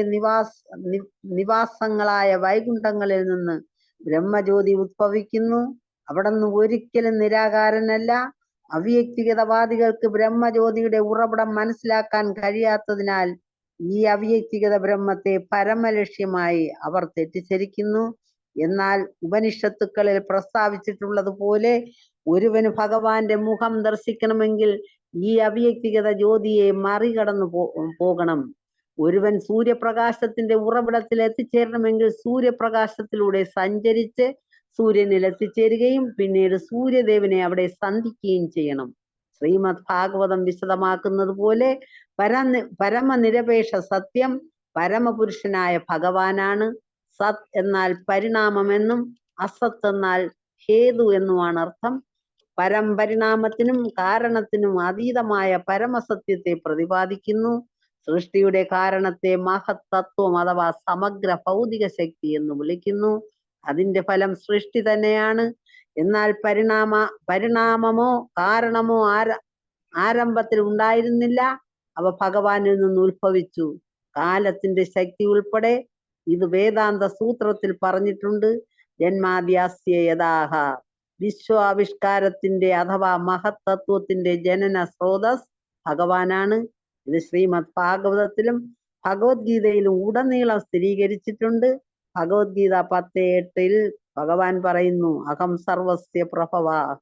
നിവാസങ്ങളായ വൈകുണ്ഠങ്ങളിൽ നിന്ന് ബ്രഹ്മജ്യോതി ഉദ്ഭവിക്കുന്നു. അവിടെ നിന്ന് ഒരിക്കലും നിരാകാരനല്ല. അവ്യക്തിഗതവാദികൾക്ക് ബ്രഹ്മജ്യോതിയുടെ ഉറവിടം മനസ്സിലാക്കാൻ കഴിയാത്തതിനാൽ ഈ അവ്യക്തിഗത ബ്രഹ്മത്തെ പരമലക്ഷ്യമായി അവർ തെറ്റിദ്ധരിക്കുന്നു. എന്നാൽ ഉപനിഷത്തുക്കളിൽ പ്രസ്താവിച്ചിട്ടുള്ളതുപോലെ ഒരുവന് ഭഗവാന്റെ മുഖം ദർശിക്കണമെങ്കിൽ ഈ അവ്യക്തിഗത ജ്യോതിയെ മറികടന്നു പോകണം. ഒരുവൻ സൂര്യപ്രകാശത്തിന്റെ ഉറവിടത്തിൽ എത്തിച്ചേരണമെങ്കിൽ സൂര്യപ്രകാശത്തിലൂടെ സഞ്ചരിച്ച് സൂര്യനിൽ എത്തിച്ചേരുകയും പിന്നീട് സൂര്യദേവനെ അവിടെ സന്ധിക്കുകയും ചെയ്യണം. ശ്രീമദ് ഭാഗവതം വിശദമാക്കുന്നത് പോലെ പരമനിരപേക്ഷ സത്യം പരമപുരുഷനായ ഭഗവാനാണ്. സത് എന്നാൽ പരിണാമമെന്നും അസത്ത് എന്നാൽ ഹേതു എന്നുമാണ് അർത്ഥം. പരംപരിണാമത്തിനും കാരണത്തിനും അതീതമായ പരമസത്യത്തെ പ്രതിപാദിക്കുന്നു. സൃഷ്ടിയുടെ കാരണത്തെ മഹത്തത്വം അഥവാ സമഗ്ര ഭൗതിക ശക്തി എന്ന് വിളിക്കുന്നു. അതിന്റെ ഫലം സൃഷ്ടി തന്നെയാണ്. എന്നാൽ പരിണാമമോ കാരണമോ ആരംഭത്തിൽ ഉണ്ടായിരുന്നില്ല. അവ ഭഗവാനിൽ നിന്ന് ഉത്ഭവിച്ചു. കാലത്തിന്റെ ശക്തി ഉൾപ്പെടെ ഇത് വേദാന്ത സൂത്രത്തിൽ പറഞ്ഞിട്ടുണ്ട്. ജന്മാദ്യാസ്യ യഥാഹ. വിശ്വാവിഷ്കാരത്തിന്റെ അഥവാ മഹത്തത്വത്തിന്റെ ജനന സ്രോതസ് ഭഗവാനാണ്. ഇത് ശ്രീമദ് ഭാഗവതത്തിലും ഭഗവത്ഗീതയിലും ഉടനീളം സ്ഥിരീകരിച്ചിട്ടുണ്ട്. ഭഗവത്ഗീത 10:8 ഭഗവാൻ പറയുന്നു, അഹം സർവസ്യ പ്രഭവാഹ.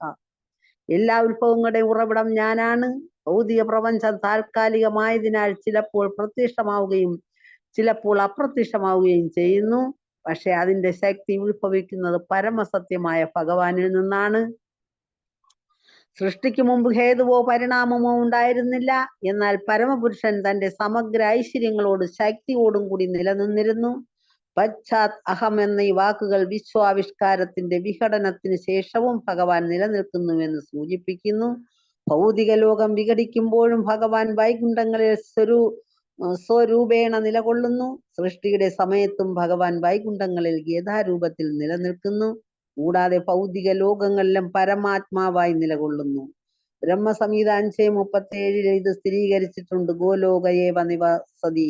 എല്ലാ ഉത്ഭവങ്ങളുടെയും ഉറവിടം ഞാനാണ്. ഭൗതിക പ്രപഞ്ചം താൽക്കാലികമായതിനാൽ ചിലപ്പോൾ പ്രത്യക്ഷമാവുകയും ചിലപ്പോൾ അപ്രത്യക്ഷമാവുകയും ചെയ്യുന്നു. പക്ഷെ അതിന്റെ ശക്തി ഉത്ഭവിക്കുന്നത് പരമസത്യമായ ഭഗവാനിൽ നിന്നാണ്. സൃഷ്ടിക്ക് മുമ്പ് ഹേതുവോ പരിണാമമോ ഉണ്ടായിരുന്നില്ല. എന്നാൽ പരമപുരുഷൻ തന്റെ സമഗ്ര ഐശ്വര്യങ്ങളോട് ശക്തിയോടും കൂടി നിലനിന്നിരുന്നു. പശ്ചാത് അഹം എന്ന ഈ വാക്കുകൾ വിശ്വാവിഷ്കാരത്തിന്റെ വിഘടനത്തിന് ശേഷവും ഭഗവാൻ നിലനിൽക്കുന്നുവെന്ന് സൂചിപ്പിക്കുന്നു. ഭൗതിക ലോകം വിഘടിക്കുമ്പോഴും ഭഗവാൻ വൈകുണ്ഠങ്ങളിൽ സ്വരൂപേണ നിലകൊള്ളുന്നു. സൃഷ്ടിയുടെ സമയത്തും ഭഗവാൻ വൈകുണ്ഠങ്ങളിൽ യഥാരൂപത്തിൽ നിലനിൽക്കുന്നു. കൂടാതെ ഭൗതിക ലോകങ്ങളിലും പരമാത്മാവായി നിലകൊള്ളുന്നു. ബ്രഹ്മസംഹിത 5:37 ഇത് സ്ഥിരീകരിച്ചിട്ടുണ്ട്. ഗോലോകയേവ നിവസതി.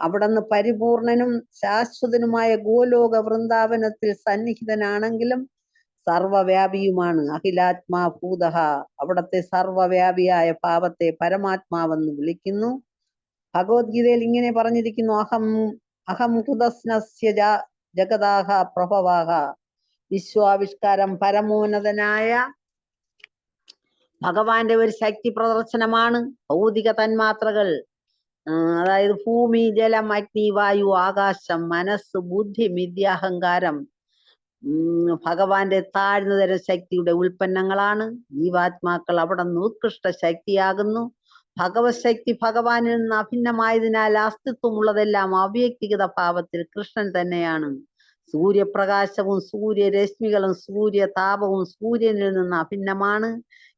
അവിടുന്ന് പരിപൂർണനും ശാശ്വതനുമായ ഗോലോക വൃന്ദാവനത്തിൽ സന്നിഹിതനാണെങ്കിലും സർവവ്യാപിയുമാണ്. അഖിലാത്മാ ഭൂതഃ. അവിടത്തെ സർവവ്യാപിയായ ഭാവത്തെ പരമാത്മാവെന്ന് വിളിക്കുന്നു. ഭഗവത്ഗീതയിൽ ഇങ്ങനെ പറഞ്ഞിരിക്കുന്നു, അഹം കുതസ്നസ്യ ജഗദാഹ പ്രഭവാഹ. വിശ്വാവിഷ്കാരം പരമോന്നതനായ ഭഗവാന്റെ ഒരു ശക്തി പ്രദർശനമാണ്. ഭൗതിക തന്മാത്രകൾ, അതായത് ഭൂമി, ജലം, അഗ്നി, വായു, ആകാശം, മനസ്സ്, ബുദ്ധി, മിഥ്യാഹങ്കാരം ഭഗവാന്റെ താഴ്ന്ന തരം ശക്തിയുടെ ഉൽപ്പന്നങ്ങളാണ്. ജീവാത്മാക്കൾ അവിടെ നിന്ന് ഉത്കൃഷ്ട ശക്തിയാകുന്നു. ഭഗവത് ശക്തി ഭഗവാനിൽ നിന്ന് അഭിന്നമായതിനാൽ അസ്തിത്വമുള്ളതെല്ലാം അവ്യക്തിഗത ഭാവത്തിൽ കൃഷ്ണൻ തന്നെയാണ്. സൂര്യപ്രകാശവും സൂര്യരശ്മികളും സൂര്യതാപവും സൂര്യനിൽ നിന്ന് അഭിന്നമാണ്.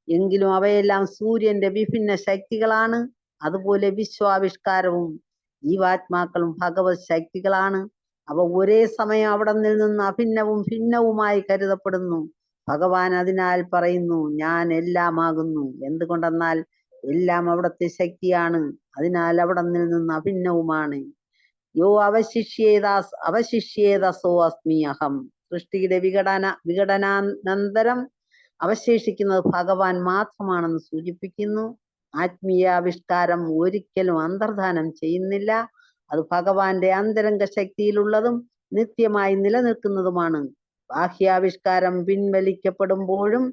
എങ്കിലും അവയെല്ലാം സൂര്യന്റെ വിഭിന്ന ശക്തികളാണ്. അതുപോലെ വിശ്വാവിഷ്കാരവും ജീവാത്മാക്കളും ഭഗവത് ശക്തികളാണ്. അവ ഒരേ സമയം അവിടെ നിന്ന് അഭിന്നവും ഭിന്നവുമായി കരുതപ്പെടുന്നു. ഭഗവാൻ അതിനാൽ പറയുന്നു, ഞാൻ എല്ലാമാകുന്നു. എന്തുകൊണ്ടെന്നാൽ എല്ലാം അവിടത്തെ ശക്തിയാണ്. അതിനാൽ അവിടെ നിന്ന് അഭിന്നവുമാണ്. യോ അവശിഷ്യേതസോ അസ്മി അഹം. സൃഷ്ടിയുടെ വിഘടനാനന്തരം അവശേഷിക്കുന്നത് ഭഗവാൻ മാത്രമാണെന്ന് സൂചിപ്പിക്കുന്നു. ആത്മീയാവിഷ്കാരം ഒരിക്കലും അന്തർധാനം ചെയ്യുന്നില്ല. അത് ഭഗവാന്റെ അന്തരംഗ ശക്തിയിലുള്ളതും നിത്യമായി നിലനിൽക്കുന്നതുമാണ്. ബാഹ്യാവിഷ്കാരം പിൻവലിക്കപ്പെടുമ്പോഴും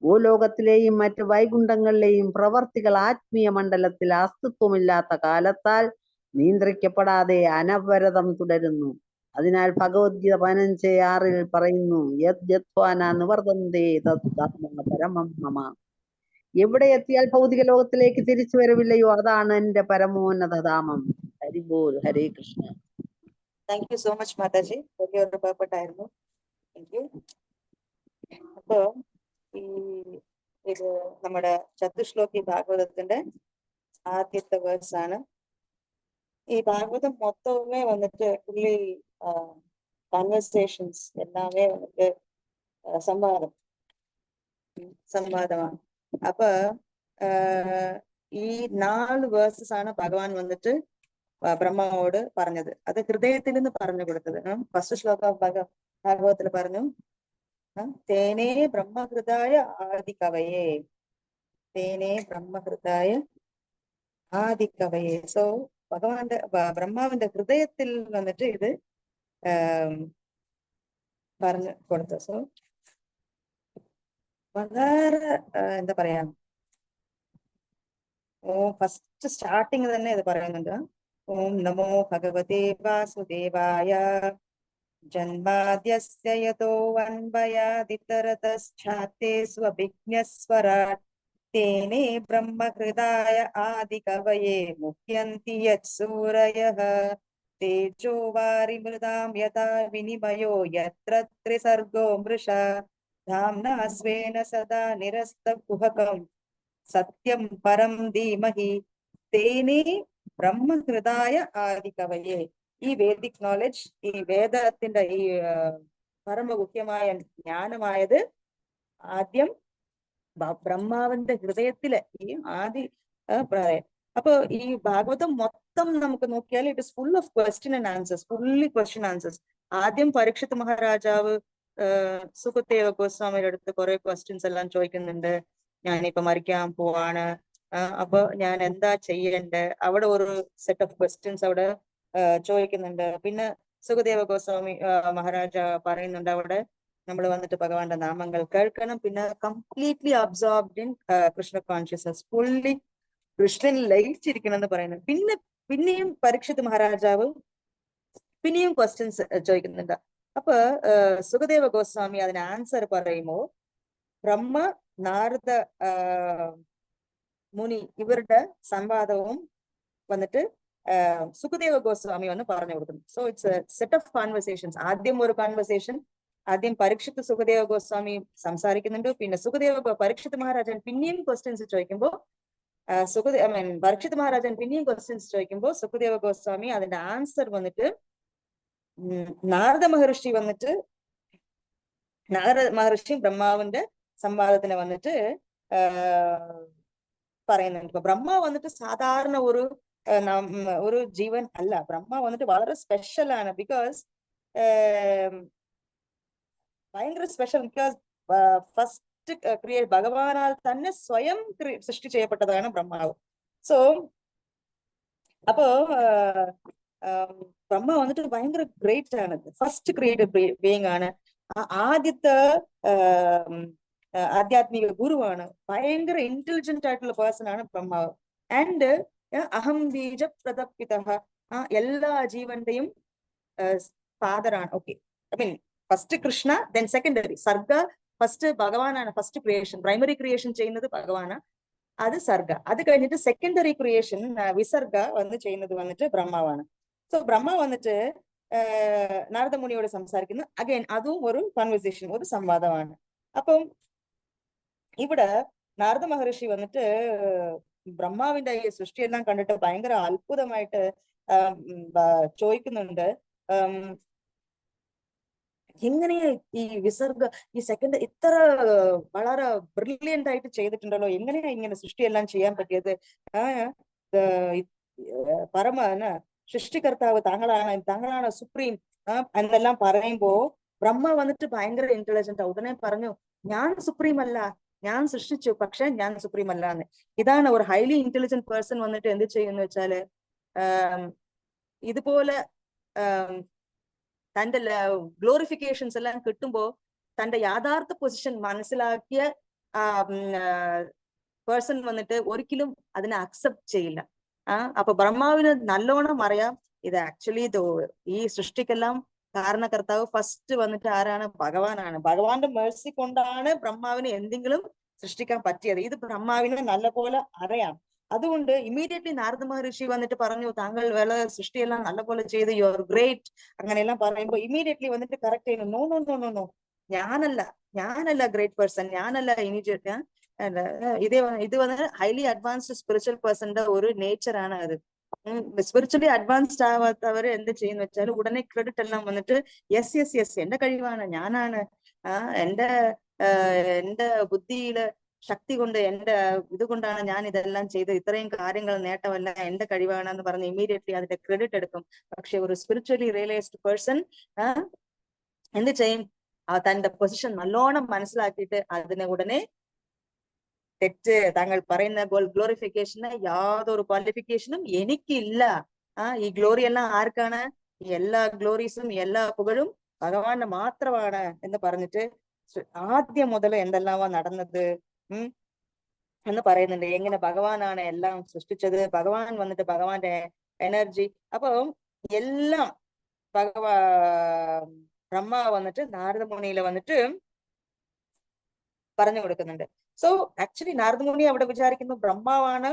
ഭൂലോകത്തിലെയും മറ്റ് വൈകുണ്ഠങ്ങളിലെയും പ്രവർത്തികൾ ആത്മീയ മണ്ഡലത്തിൽ അസ്തിത്വമില്ലാത്ത കാലത്താൽ നിയന്ത്രിക്കപ്പെടാതെ അനവരതം തുടരുന്നു. അതിനാൽ ഭഗവത്ഗീത 15:6 പറയുന്നു, യദ്യത്വാന നിവർത്തന്തേ തദ്ധർമ്മ പരമം മമ. എവിടെ എത്തിയാൽ ഭൗതിക ലോകത്തിലേക്ക് തിരിച്ചു വരവില്ലയോ അതാണ് എന്റെ പരമോന്നതധാമം. Haribol. Hare Krishna. Thank you so much mataji, വലിയ ഉപകാരപ്പെട്ടായിരുന്നു. Thank you. അപ്പോ ഇത് നമ്മുടെ ചതുശ്ലോകി ഭാഗവതത്തിന്റെ ആദ്യത്തെ വേഴ്സ് ആണ്. ഈ ഭാഗവതം മൊത്തവുമേ വന്നിട്ട് പുള്ളി കൺവെർസേഷൻസ് എല്ലാമേ വന്നിട്ട് സംവാദമാണ്. അപ്പൊ ഈ 4 വേഴ്സസ് ആണ് ഭഗവാൻ വന്നിട്ട് ബ്രഹ്മാവോട് പറഞ്ഞത്. അത് ഹൃദയത്തിൽ നിന്ന് പറഞ്ഞു കൊടുത്തത്. ഫസ്റ്റ് ശ്ലോക ഭാഗവതത്തിൽ പറഞ്ഞു, തേനേ ബ്രഹ്മഹൃദായ ആദികവയേ, തേനേ ബ്രഹ്മഹൃദായ ആദികവയേ. സോ ബ്രഹ്മാവിന്റെ ഹൃദയത്തിൽ വന്നിട്ട് ഇത് പറഞ്ഞു കൊടുത്തു. സോ വളരെ എന്താ പറയാ, ഫസ്റ്റ് സ്റ്റാർട്ടിങ് തന്നെ ഇത് പറയുന്നുണ്ട്. ഓം നമോ ഭഗവതേ വാസുദേവായ ജന്മാദ്യസ്യ യതോ വന്വയാദിതരതശ്ചാത്തേ സ്വഭിജ്ഞസ്വരാട് തേനേ ബ്രഹ്മഹൃദായ ആദികവയേ മുഹ്യന്തി യത്സൂരയഃ തേജോ വാരിമൃതാം യഥാ വിനിമയോ യത്ര ത്രിസർഗോ മൃഷാ ധാംനാ സ്വേന സദാ നിരസ്തകുഹകം സത്യം പരം ധീമഹി തേനേ ബ്രഹ്മഹൃദായ ആദികവയേ. ഈ വേദിക് നോളജ്, ഈ വേദത്തിന്റെ ഈ പരമഗുഹ്യമായ ജ്ഞാനമായത് ആദ്യം ബ്രഹ്മാവിന്റെ ഹൃദയത്തിലെ ഈ ആദി അപ്പൊ ഈ ഭാഗവതം മൊത്തം നമുക്ക് നോക്കിയാൽ it is full of question and answers, fully question answers. ആദ്യം പരീക്ഷിത് മഹാരാജാവ് സുഖദേവ ഗോസ്വാമിയുടെ അടുത്ത് കുറെ ക്വസ്റ്റ്യൻസ് എല്ലാം ചോദിക്കുന്നുണ്ട്. ഞാനിപ്പോ മരിക്കാൻ പോവാണ്, അപ്പൊ ഞാൻ എന്താ ചെയ്യണ്ടേ, അവിടെ ഒരു സെറ്റ് ഓഫ് ക്വസ്റ്റ്യൻസ് അവിടെ ചോദിക്കുന്നുണ്ട്. പിന്നെ സുഖദേവ ഗോസ്വാമി മഹാരാജ പറയുന്നുണ്ട്, അവിടെ നമ്മൾ വന്നിട്ട് ഭഗവാന്റെ നാമങ്ങൾ കേൾക്കണം, പിന്നെ completely absorbed in Krishna consciousness, fully കൃഷ്ണനിൽ ലയിച്ചിരിക്കണം എന്ന് പറയുന്നത്. പിന്നെയും പരീക്ഷിത് മഹാരാജാവ് പിന്നെയും ക്വസ്റ്റ്യൻസ് ചോദിക്കുന്നുണ്ട്. അപ്പൊ സുഖദേവ ഗോസ്വാമി അതിന് ആൻസർ പറയുമ്പോ ബ്രഹ്മ നാരദ മുനി ഇവരുടെ സംവാദവും വന്നിട്ട് സുഖദേവ ഗോസ്വാമി വന്ന് പറഞ്ഞു കൊടുക്കുന്നു. So it's A set of conversations. ആദ്യം ഒരു കോൺവെർസേഷൻ, ആദ്യം പരീക്ഷിത് സുഖദേവ ഗോസ്വാമി സംസാരിക്കുന്നുണ്ട്, പിന്നെ പരീക്ഷിത് മഹാരാജൻ പിന്നെയും ക്വസ്റ്റ്യൻസ് ചോദിക്കുമ്പോൾ പരീക്ഷിത് മഹാരാജൻ പിന്നെയും ക്വസ്റ്റ്യൻസ് ചോദിക്കുമ്പോൾ സുഖദേവ ഗോസ്വാമി അതിന്റെ ആൻസർ വന്നിട്ട് നാരദ മഹർഷി ബ്രഹ്മാവിന്റെ സംവാദത്തിന് വന്നിട്ട് പറയുന്നുണ്ട്. ഇപ്പൊ ബ്രഹ്മ വന്നിട്ട് സാധാരണ ഒരു ജീവൻ അല്ല. ബ്രഹ്മ വന്നിട്ട് വളരെ സ്പെഷ്യൽ ആണ്. ബിക്കോസ് ഭയങ്കര സ്പെഷ്യൽ. ബിക്കോസ് ഫസ്റ്റ് ഭഗവാനാൽ തന്നെ സ്വയം സൃഷ്ടി ചെയ്യപ്പെട്ടതാണ് ബ്രഹ്മാവ്. സോ അപ്പോ ബ്രഹ്മ വന്നിട്ട് ഭയങ്കര ഗ്രേറ്റ് ആണ്, ഫസ്റ്റ് ക്രിയേറ്റഡ് ബീയിങ് ആണ്, ആദ്യത്തെ ആധ്യാത്മിക ഗുരുവാണ്, ഭയങ്കര ഇന്റലിജന്റ് ആയിട്ടുള്ള പേഴ്സൺ ആണ് ബ്രഹ്മാവ്. ആൻഡ് അഹം ബീജ പ്രതപിത, എല്ലാ ജീവന്റെയും ഫാദറാണ്. Okay, I mean first Krishna, then secondary സർഗ, ഫസ്റ്റ് ഭഗവാനാണ് ഫസ്റ്റ് ക്രിയേഷൻ, പ്രൈമറി ക്രിയേഷൻ ചെയ്യുന്നത് ഭഗവാനാണ്, അത് സർഗ. അത് കഴിഞ്ഞിട്ട് സെക്കൻഡറി ക്രിയേഷൻ വിസർഗ വന്ന് ചെയ്യുന്നത് വന്നിട്ട് ബ്രഹ്മാവാണ്. സോ ബ്രഹ്മ വന്നിട്ട് നാരദമുനിയോട് സംസാരിക്കുന്നു. അഗൈൻ അതും ഒരു കോൺവെർസേഷൻ, ഒരു സംവാദമാണ്. അപ്പം ഇവിടെ നാരദ മഹർഷി വന്നിട്ട് ബ്രഹ്മാവിന്റെ ഈ സൃഷ്ടിയെല്ലാം കണ്ടിട്ട് ഭയങ്കര അത്ഭുതമായിട്ട് ചോദിക്കുന്നുണ്ട്, എങ്ങനെയാ ഈ വിസർഗ ഈ സെക്കൻഡ് ഇത്ര വളരെ ബ്രില്യന്റ് ആയിട്ട് ചെയ്തിട്ടുണ്ടല്ലോ, എങ്ങനെയാ ഇങ്ങനെ സൃഷ്ടിയെല്ലാം ചെയ്യാൻ പറ്റിയത്? പരമ സൃഷ്ടികർത്താവ് താങ്കളാണ് സുപ്രീം എന്നെല്ലാം പറയുമ്പോ ബ്രഹ്മ വന്നിട്ട് ഭയങ്കര ഇന്റലിജന്റ്. ഉടനെ പറഞ്ഞു, ഞാൻ സുപ്രീം അല്ല, ഞാൻ സൃഷ്ടിച്ചു, പക്ഷെ ഞാൻ സുപ്രീം അല്ല എന്ന്. ഇതാണ് ഒരു ഹൈലി ഇന്റലിജന്റ് പേഴ്സൺ വന്നിട്ട് എന്ത് ചെയ്യുന്ന വെച്ചാല്, ഇതുപോലെ തന്റെ ഗ്ലോറിഫിക്കേഷൻസ് എല്ലാം കിട്ടുമ്പോ തന്റെ യാഥാർത്ഥ പൊസിഷൻ മനസ്സിലാക്കിയ പേഴ്സൺ വന്നിട്ട് ഒരിക്കലും അതിനെ അക്സെപ്റ്റ് ചെയ്യില്ല. അപ്പൊ ബ്രഹ്മാവിന് നല്ലോണം അറിയാം ഇത് ആക്ച്വലി ഈ സൃഷ്ടിക്കെല്ലാം കാരണകർത്താവ് ഫസ്റ്റ് വന്നിട്ട് ആരാണ്? ഭഗവാനാണ്. ഭഗവാന്റെ മേഴ്സി കൊണ്ടാണ് ബ്രഹ്മാവിന് എന്തെങ്കിലും സൃഷ്ടിക്കാൻ പറ്റിയത്. ഇത് ബ്രഹ്മാവിനെ നല്ലപോലെ അറിയാം. അതുകൊണ്ട് ഇമ്മീഡിയറ്റ്ലി നാരദ മഹർഷി വന്നിട്ട് പറഞ്ഞു, താങ്കൾ വേള സൃഷ്ടിയെല്ലാം നല്ലപോലെ ചെയ്ത്, യു ആർ ഗ്രേറ്റ് അങ്ങനെയെല്ലാം പറയുമ്പോ ഇമ്മീഡിയറ്റ്ലി വന്നിട്ട് കറക്റ്റ് ചെയ്യുന്നു, no no no no no, ഞാനല്ല ഗ്രേറ്റ് പേഴ്സൺ, ഞാനല്ല ഇമീഡിയറ്റ്. ഇത് വന്ന് ഹൈലി അഡ്വാൻസ്ഡ് സ്പിരിച്വൽ പേഴ്സന്റെ ഒരു നേച്ചർ ആണ് അത്. സ്പിരിച്വലി അഡ്വാൻസ്ഡ് ആവാത്തവര് എന്ത് ചെയ്യുന്ന വെച്ചാൽ ഉടനെ ക്രെഡിറ്റ് എല്ലാം വന്നിട്ട് യെസ് യെസ് യെസ് എന്റെ കഴിവാണ്, ഞാനാണ്, എന്റെ ബുദ്ധിയില് ശക്തി കൊണ്ട്, എന്റെ ഇതുകൊണ്ടാണ് ഞാൻ ഇതെല്ലാം ചെയ്ത്, ഇത്രയും കാര്യങ്ങൾ നേട്ടമല്ല എന്റെ കഴിവാണെന്ന് പറഞ്ഞ് ഇമ്മീഡിയറ്റ്ലി അതിന്റെ ക്രെഡിറ്റ് എടുക്കും. പക്ഷെ ഒരു സ്പിരിച്വലി റിയലൈസ്ഡ് പേഴ്സൺ എന്ത് ചെയ്യും? തന്റെ പൊസിഷൻ നല്ലോണം മനസ്സിലാക്കിയിട്ട് അതിനെ ഉടനെ തെറ്റ്, താങ്കൾ പറയുന്ന ഗ്ലോറിഫിക്കേഷന് യാതൊരു ക്വാളിഫിക്കേഷനും എനിക്കില്ല. ഈ ഗ്ലോറി എല്ലാം ആർക്കാണ്? എല്ലാ ഗ്ലോറീസും എല്ലാ പുകഴും ഭഗവാന് മാത്രമാണ് എന്ന് പറഞ്ഞിട്ട് ആദ്യം മുതൽ എന്തെല്ലാമാ നടന്നത് എന്ന് പറയുന്നുണ്ട്. എങ്ങനെ ഭഗവാനാണ് എല്ലാം സൃഷ്ടിച്ചത്, ഭഗവാൻ വന്നിട്ട് ഭഗവാന്റെ എനർജി. അപ്പൊ എല്ലാം ബ്രഹ്മ വന്നിട്ട് നാരദമുനിയില് വന്നിട്ട് പറഞ്ഞു കൊടുക്കുന്നുണ്ട്. സോ ആക്ച്വലി നാരദമുനി അവിടെ വിചാരിക്കുന്നു ബ്രഹ്മാവാണ്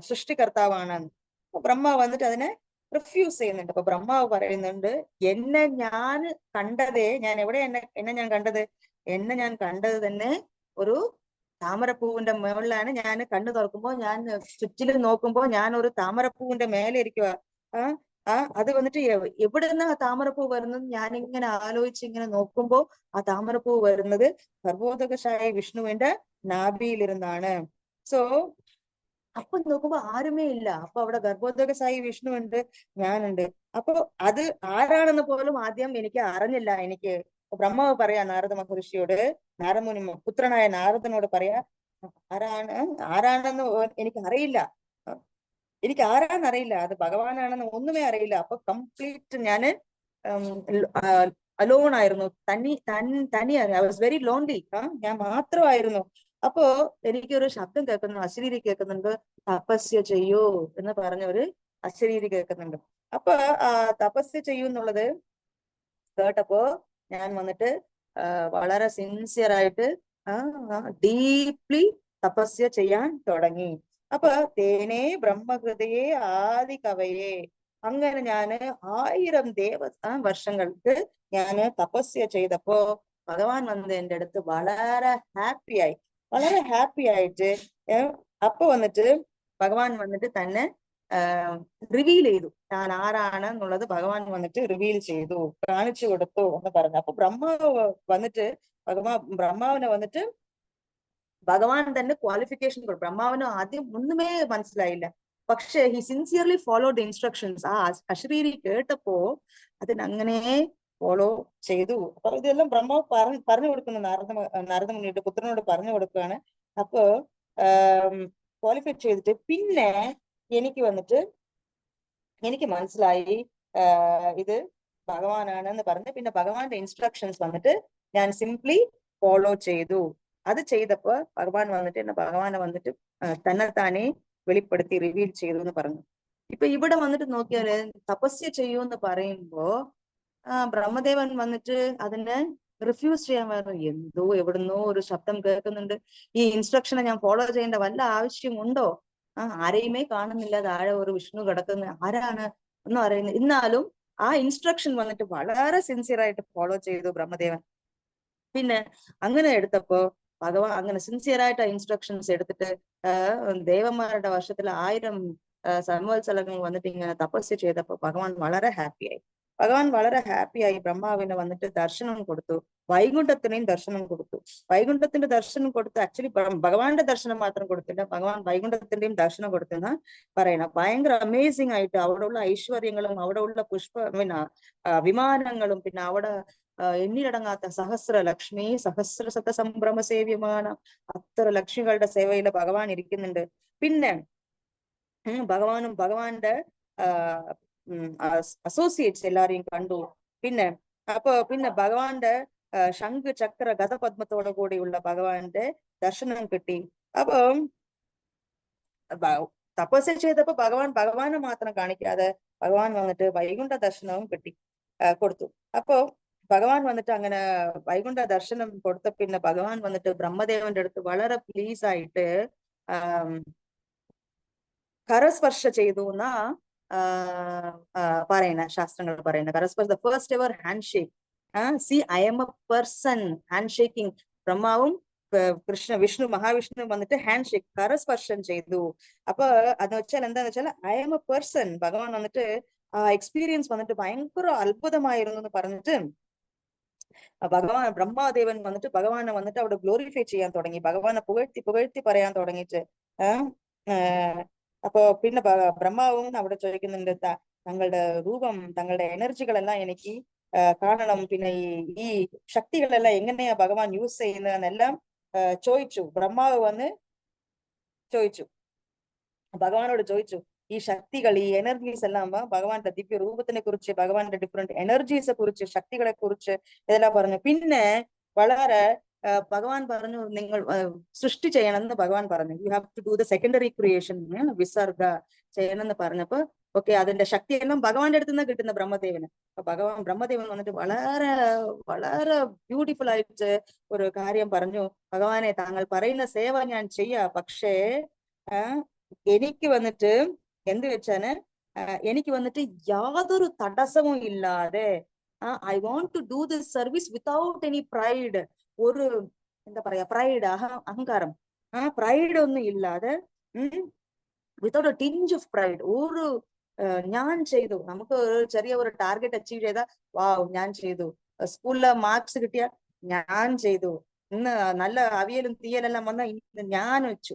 സൃഷ്ടികർത്താവാണ്. ബ്രഹ്മ വന്നിട്ട് അതിനെ റിഫ്യൂസ് ചെയ്യുന്നുണ്ട്. അപ്പൊ ബ്രഹ്മാവ് പറയുന്നുണ്ട്, ഞാൻ കണ്ടതേ, ഞാൻ എവിടെ എന്നെ ഞാൻ കണ്ടത് തന്നെ ഒരു താമരപ്പൂവിന്റെ മുകളിലാണ്. ഞാൻ കണ്ണു തുറക്കുമ്പോ, ഞാൻ ചുറ്റിലും നോക്കുമ്പോ ഞാൻ ഒരു താമരപ്പൂവിന്റെ മേലെ ഇരിക്കുക. അത് വന്നിട്ട് എവിടെ നിന്ന് ആ താമരപ്പൂ വരുന്നത് ഞാനിങ്ങനെ ആലോചിച്ച് ഇങ്ങനെ നോക്കുമ്പോ ആ താമരപ്പൂ വരുന്നത് ഗർഭോദകശായി വിഷ്ണുവിന്റെ നാഭിയിലിരുന്നാണ്. സോ അപ്പൊ നോക്കുമ്പോ ആരുമേ ഇല്ല. അപ്പൊ അവിടെ ഗർഭോദകശായി വിഷ്ണു ഉണ്ട്, ഞാനുണ്ട്. അപ്പൊ അത് ആരാണെന്ന് പോലും ആദ്യം എനിക്ക് അറിഞ്ഞില്ല. എനിക്ക് ബ്രഹ്മാവ് പറയാ നാരദ മഹർഷിയോട്, നാരദമുനി പുത്രനായ നാരദനോട് പറയാ, ആരാണെന്ന് എനിക്ക് അറിയില്ല, എനിക്ക് ആരാന്നറിയില്ല, അത് ഭഗവാനാണെന്ന് ഒന്നുമേ അറിയില്ല. അപ്പൊ കംപ്ലീറ്റ് ഞാന് അലോൺ ആയിരുന്നു, തനിയായിരുന്നു. I was very lonely. ഞാൻ മാത്രമായിരുന്നു. അപ്പോ എനിക്കൊരു ശബ്ദം കേൾക്കുന്നു, അശരീരി കേൾക്കുന്നുണ്ട്, തപസ്യ ചെയ്യൂ എന്ന് പറഞ്ഞ ഒരു അശരീരി കേൾക്കുന്നുണ്ട്. അപ്പൊ തപസ്യ ചെയ്യൂ എന്നുള്ളത് കേട്ടപ്പോ ഞാൻ വന്നിട്ട് വളരെ സിൻസിയർ ആയിട്ട് ഡീപ്ലി തപസ്യ ചെയ്യാൻ തുടങ്ങി. അപ്പൊ തേനേ ബ്രഹ്മഹൃദയെ ആദി കവയെ, അങ്ങനെ ഞാന് 1000 വർഷങ്ങൾക്ക് ഞാന് തപസ്യ ചെയ്തപ്പോ ഭഗവാൻ വന്നത് എന്റെ അടുത്ത് വളരെ ഹാപ്പി ആയിട്ട് അപ്പൊ വന്നിട്ട് ഭഗവാൻ വന്നിട്ട് തന്നെ റിവീൽ ചെയ്തു, താൻ ആരാണ് എന്നുള്ളത് ഭഗവാൻ വന്നിട്ട് റിവീൽ ചെയ്തു, കാണിച്ചു കൊടുത്തു എന്ന് പറഞ്ഞു. അപ്പൊ ബ്രഹ്മാവിനെ വന്നിട്ട് ഭഗവാൻ തന്നെ ക്വാളിഫിക്കേഷൻ കൊടുക്കും. ബ്രഹ്മാവിന് ആദ്യം ഒന്നുമേ മനസ്സിലായില്ല. പക്ഷെ ഹി സിൻസിയർലി ഫോളോഡ് ഇൻസ്ട്രക്ഷൻസ്. ആ അശരീരി കേട്ടപ്പോ അതിനങ്ങനെ ഫോളോ ചെയ്തു. അപ്പൊ ഇതെല്ലാം ബ്രഹ്മാവ് പറഞ്ഞു കൊടുക്കുന്നു, നാരദമുനിയുടെ പുത്രനോട് പറഞ്ഞു കൊടുക്കുകയാണ്. അപ്പോ ക്വാളിഫൈ ചെയ്തിട്ട് പിന്നെ എനിക്ക് വന്നിട്ട് എനിക്ക് മനസ്സിലായി ഇത് ഭഗവാനാണെന്ന് പറഞ്ഞ് പിന്നെ ഭഗവാന്റെ ഇൻസ്ട്രക്ഷൻസ് വന്നിട്ട് ഞാൻ സിംപ്ലി ഫോളോ ചെയ്തു. അത് ചെയ്തപ്പോ ഭഗവാൻ വന്നിട്ട് എന്നെ ഭഗവാനെ വന്നിട്ട് തന്നെത്താനെ വെളിപ്പെടുത്തി റിവീൽ ചെയ്തു എന്ന് പറഞ്ഞു. ഇപ്പൊ ഇവിടെ വന്നിട്ട് നോക്കിയാല് തപസ്യ ചെയ്യൂ എന്ന് പറയുമ്പോ ബ്രഹ്മദേവൻ വന്നിട്ട് അതിനെ റിഫ്യൂസ് ചെയ്യാൻ പറഞ്ഞു. എന്തോ എവിടുന്നോ ഒരു ശബ്ദം കേൾക്കുന്നുണ്ട്, ഈ ഇൻസ്ട്രക്ഷനെ ഞാൻ ഫോളോ ചെയ്യേണ്ട വല്ല ആവശ്യമുണ്ടോ? ആരെയുമേ കാണുന്നില്ല, താഴെ ഒരു വിഷ്ണു കിടക്കുന്ന, ആരാണ് ഒന്നും അറിയുന്നത്. എന്നാലും ആ ഇൻസ്ട്രക്ഷൻ വന്നിട്ട് വളരെ സിൻസിയർ ആയിട്ട് ഫോളോ ചെയ്തു ബ്രഹ്മദേവൻ. പിന്നെ അങ്ങനെ എടുത്തപ്പോ ഭഗവാൻ അങ്ങനെ സിൻസിയർ ആയിട്ട് ആ ഇൻസ്ട്രക്ഷൻസ് എടുത്തിട്ട് ദേവന്മാരുടെ വർഷത്തിൽ 1000 സംവത്സരങ്ങൾ വന്നിട്ട് ഇങ്ങനെ തപസ്യ ചെയ്തപ്പോ ഭഗവാൻ വളരെ ഹാപ്പിയായി. ഭഗവാൻ വളരെ ഹാപ്പിയായി ബ്രഹ്മാവിനെ വന്നിട്ട് ദർശനം കൊടുത്തു. വൈകുണ്ഠത്തിനെയും ദർശനം കൊടുത്തു. വൈകുണ്ഠത്തിന്റെ ദർശനം കൊടുത്ത് ആക്ച്വലി ഭഗവാന്റെ ദർശനം മാത്രം കൊടുത്തില്ല, ഭഗവാൻ വൈകുണ്ഠത്തിന്റെയും ദർശനം കൊടുത്തെന്ന് പറയണം. ഭയങ്കര അമേസിംഗ് ആയിട്ട് അവിടെ ഉള്ള ഐശ്വര്യങ്ങളും അവിടെ ഉള്ള പിന്നെ വിമാനങ്ങളും പിന്നെ അവിടെ എണ്ണിലടങ്ങാത്ത സഹസ്ര ലക്ഷ്മി സഹസ്ര ശത സംഭ്രമ സേവ്യമാണ്. അത്ര ലക്ഷ്മികളുടെ സേവയില് ഭഗവാൻ ഇരിക്കുന്നുണ്ട്. പിന്നെ ഭഗവാനും ഭഗവാന്റെ അസോസിയേറ്റ്സ് എല്ലാരെയും കണ്ടു. പിന്നെ പിന്നെ ഭഗവാന്റെ ശംഖ് ചക്ര ഗതപത്മത്തോടു കൂടിയുള്ള ഭഗവാന്റെ ദർശനം കിട്ടി. അപ്പൊ തപസ്യ ചെയ്തപ്പോ ഭഗവാനെ മാത്രം കാണിക്കാതെ ഭഗവാൻ വന്നിട്ട് വൈകുണ്ഠ ദർശനവും കൊടുത്തു. അപ്പോ ഭഗവാൻ വന്നിട്ട് അങ്ങനെ വൈകുണ്ഠ ദർശനം കൊടുത്ത പിന്നെ ഭഗവാൻ വന്നിട്ട് ബ്രഹ്മദേവന്റെ അടുത്ത് വളരെ പ്ലീസ് ആയിട്ട് കരസ്പർശ ചെയ്തു എന്നാ പറയുന്ന ശാസ്ത്രങ്ങൾ പറയുന്ന. കരസ്പർശ the first ever handshake. See I am a person hand shaking. ബ്രഹ്മാവും വിഷ്ണു മഹാവിഷ്ണു വന്നിട്ട് ഹാൻഡ് ഷേക്ക് കരസ്പർശം ചെയ്തു. അപ്പൊ അത് വെച്ചാൽ എന്താന്ന് വെച്ചാൽ ഐ എം എ പേഴ്സൺ. ഭഗവാൻ വന്നിട്ട് ആ എക്സ്പീരിയൻസ് വന്നിട്ട് ഭയങ്കര അത്ഭുതമായിരുന്നു എന്ന് പറഞ്ഞിട്ട് ബ്രഹ്മാദേവൻ വന്നിട്ട് ഭഗവാനെ വന്നിട്ട് അവിടെ ഗ്ലോറിഫൈ ചെയ്യാൻ തുടങ്ങി. ഭഗവാനെ പുകഴ്ത്തി പുകഴ്ത്തി പറയാൻ തുടങ്ങിയിട്ട് അപ്പൊ പിന്നെ ബ്രഹ്മാവും അവിടെ ചോദിക്കുന്നുണ്ട്, തങ്ങളുടെ രൂപം തങ്ങളുടെ എനർജികളെല്ലാം എനിക്ക് കാണണം, പിന്നെ ഈ ശക്തികളെല്ലാം എങ്ങനെയാ ഭഗവാൻ യൂസ് ചെയ്യുന്നതെന്നെല്ലാം ചോദിച്ചു. ബ്രഹ്മാവ് വന്ന് ചോദിച്ചു, ഭഗവാനോട് ചോദിച്ചു ഈ ശക്തികൾ ഈ എനർജീസ് എല്ലാം ഭഗവാന്റെ ദിവ്യ രൂപത്തിനെ കുറിച്ച് ഭഗവാന്റെ ഡിഫറെന്റ് എനർജീസെ കുറിച്ച് ശക്തികളെ കുറിച്ച് ഇതെല്ലാം പറഞ്ഞു. പിന്നെ വളരെ ഭഗവാൻ പറഞ്ഞു നിങ്ങൾ സൃഷ്ടി ചെയ്യണമെന്ന് ഭഗവാൻ പറഞ്ഞു. You have to do the secondary creation, വിസർഗ ചെയ്യണമെന്ന് പറഞ്ഞപ്പോ ഓക്കെ അതിന്റെ ശക്തിയെല്ലാം ഭഗവാന്റെ അടുത്ത് നിന്ന് കിട്ടുന്ന ബ്രഹ്മദേവന്. അപ്പൊ ബ്രഹ്മദേവൻ വന്നിട്ട് വളരെ വളരെ ബ്യൂട്ടിഫുൾ ആയിട്ട് ഒരു കാര്യം പറഞ്ഞു. ഭഗവാനെ താങ്കൾ പറയുന്ന സേവ ഞാൻ ചെയ്യാം, പക്ഷേ എനിക്ക് വന്നിട്ട് എന്ത് വെച്ചാല് എനിക്ക് വന്നിട്ട് യാതൊരു തടസ്സവും ഇല്ലാതെ I want to do this service without any pride. ഒരു എന്താ പറയാ പ്രൈഡ് അഹങ്കാരം പ്രൈഡ് ഒന്നും ഇല്ലാതെ without a tinge of pride. ഒരു ഞാൻ ചെയ്തു, നമുക്ക് ഒരു ചെറിയ ഒരു ടാർഗറ്റ് അച്ചീവ് ചെയ്താൽ വാവ് ഞാൻ ചെയ്തു, സ്കൂളിലെ മാർക്സ് കിട്ടിയ ഞാൻ ചെയ്തു, ഇന്ന് നല്ല അവിയലും തീയലെല്ലാം വന്ന ഞാൻ വെച്ചു,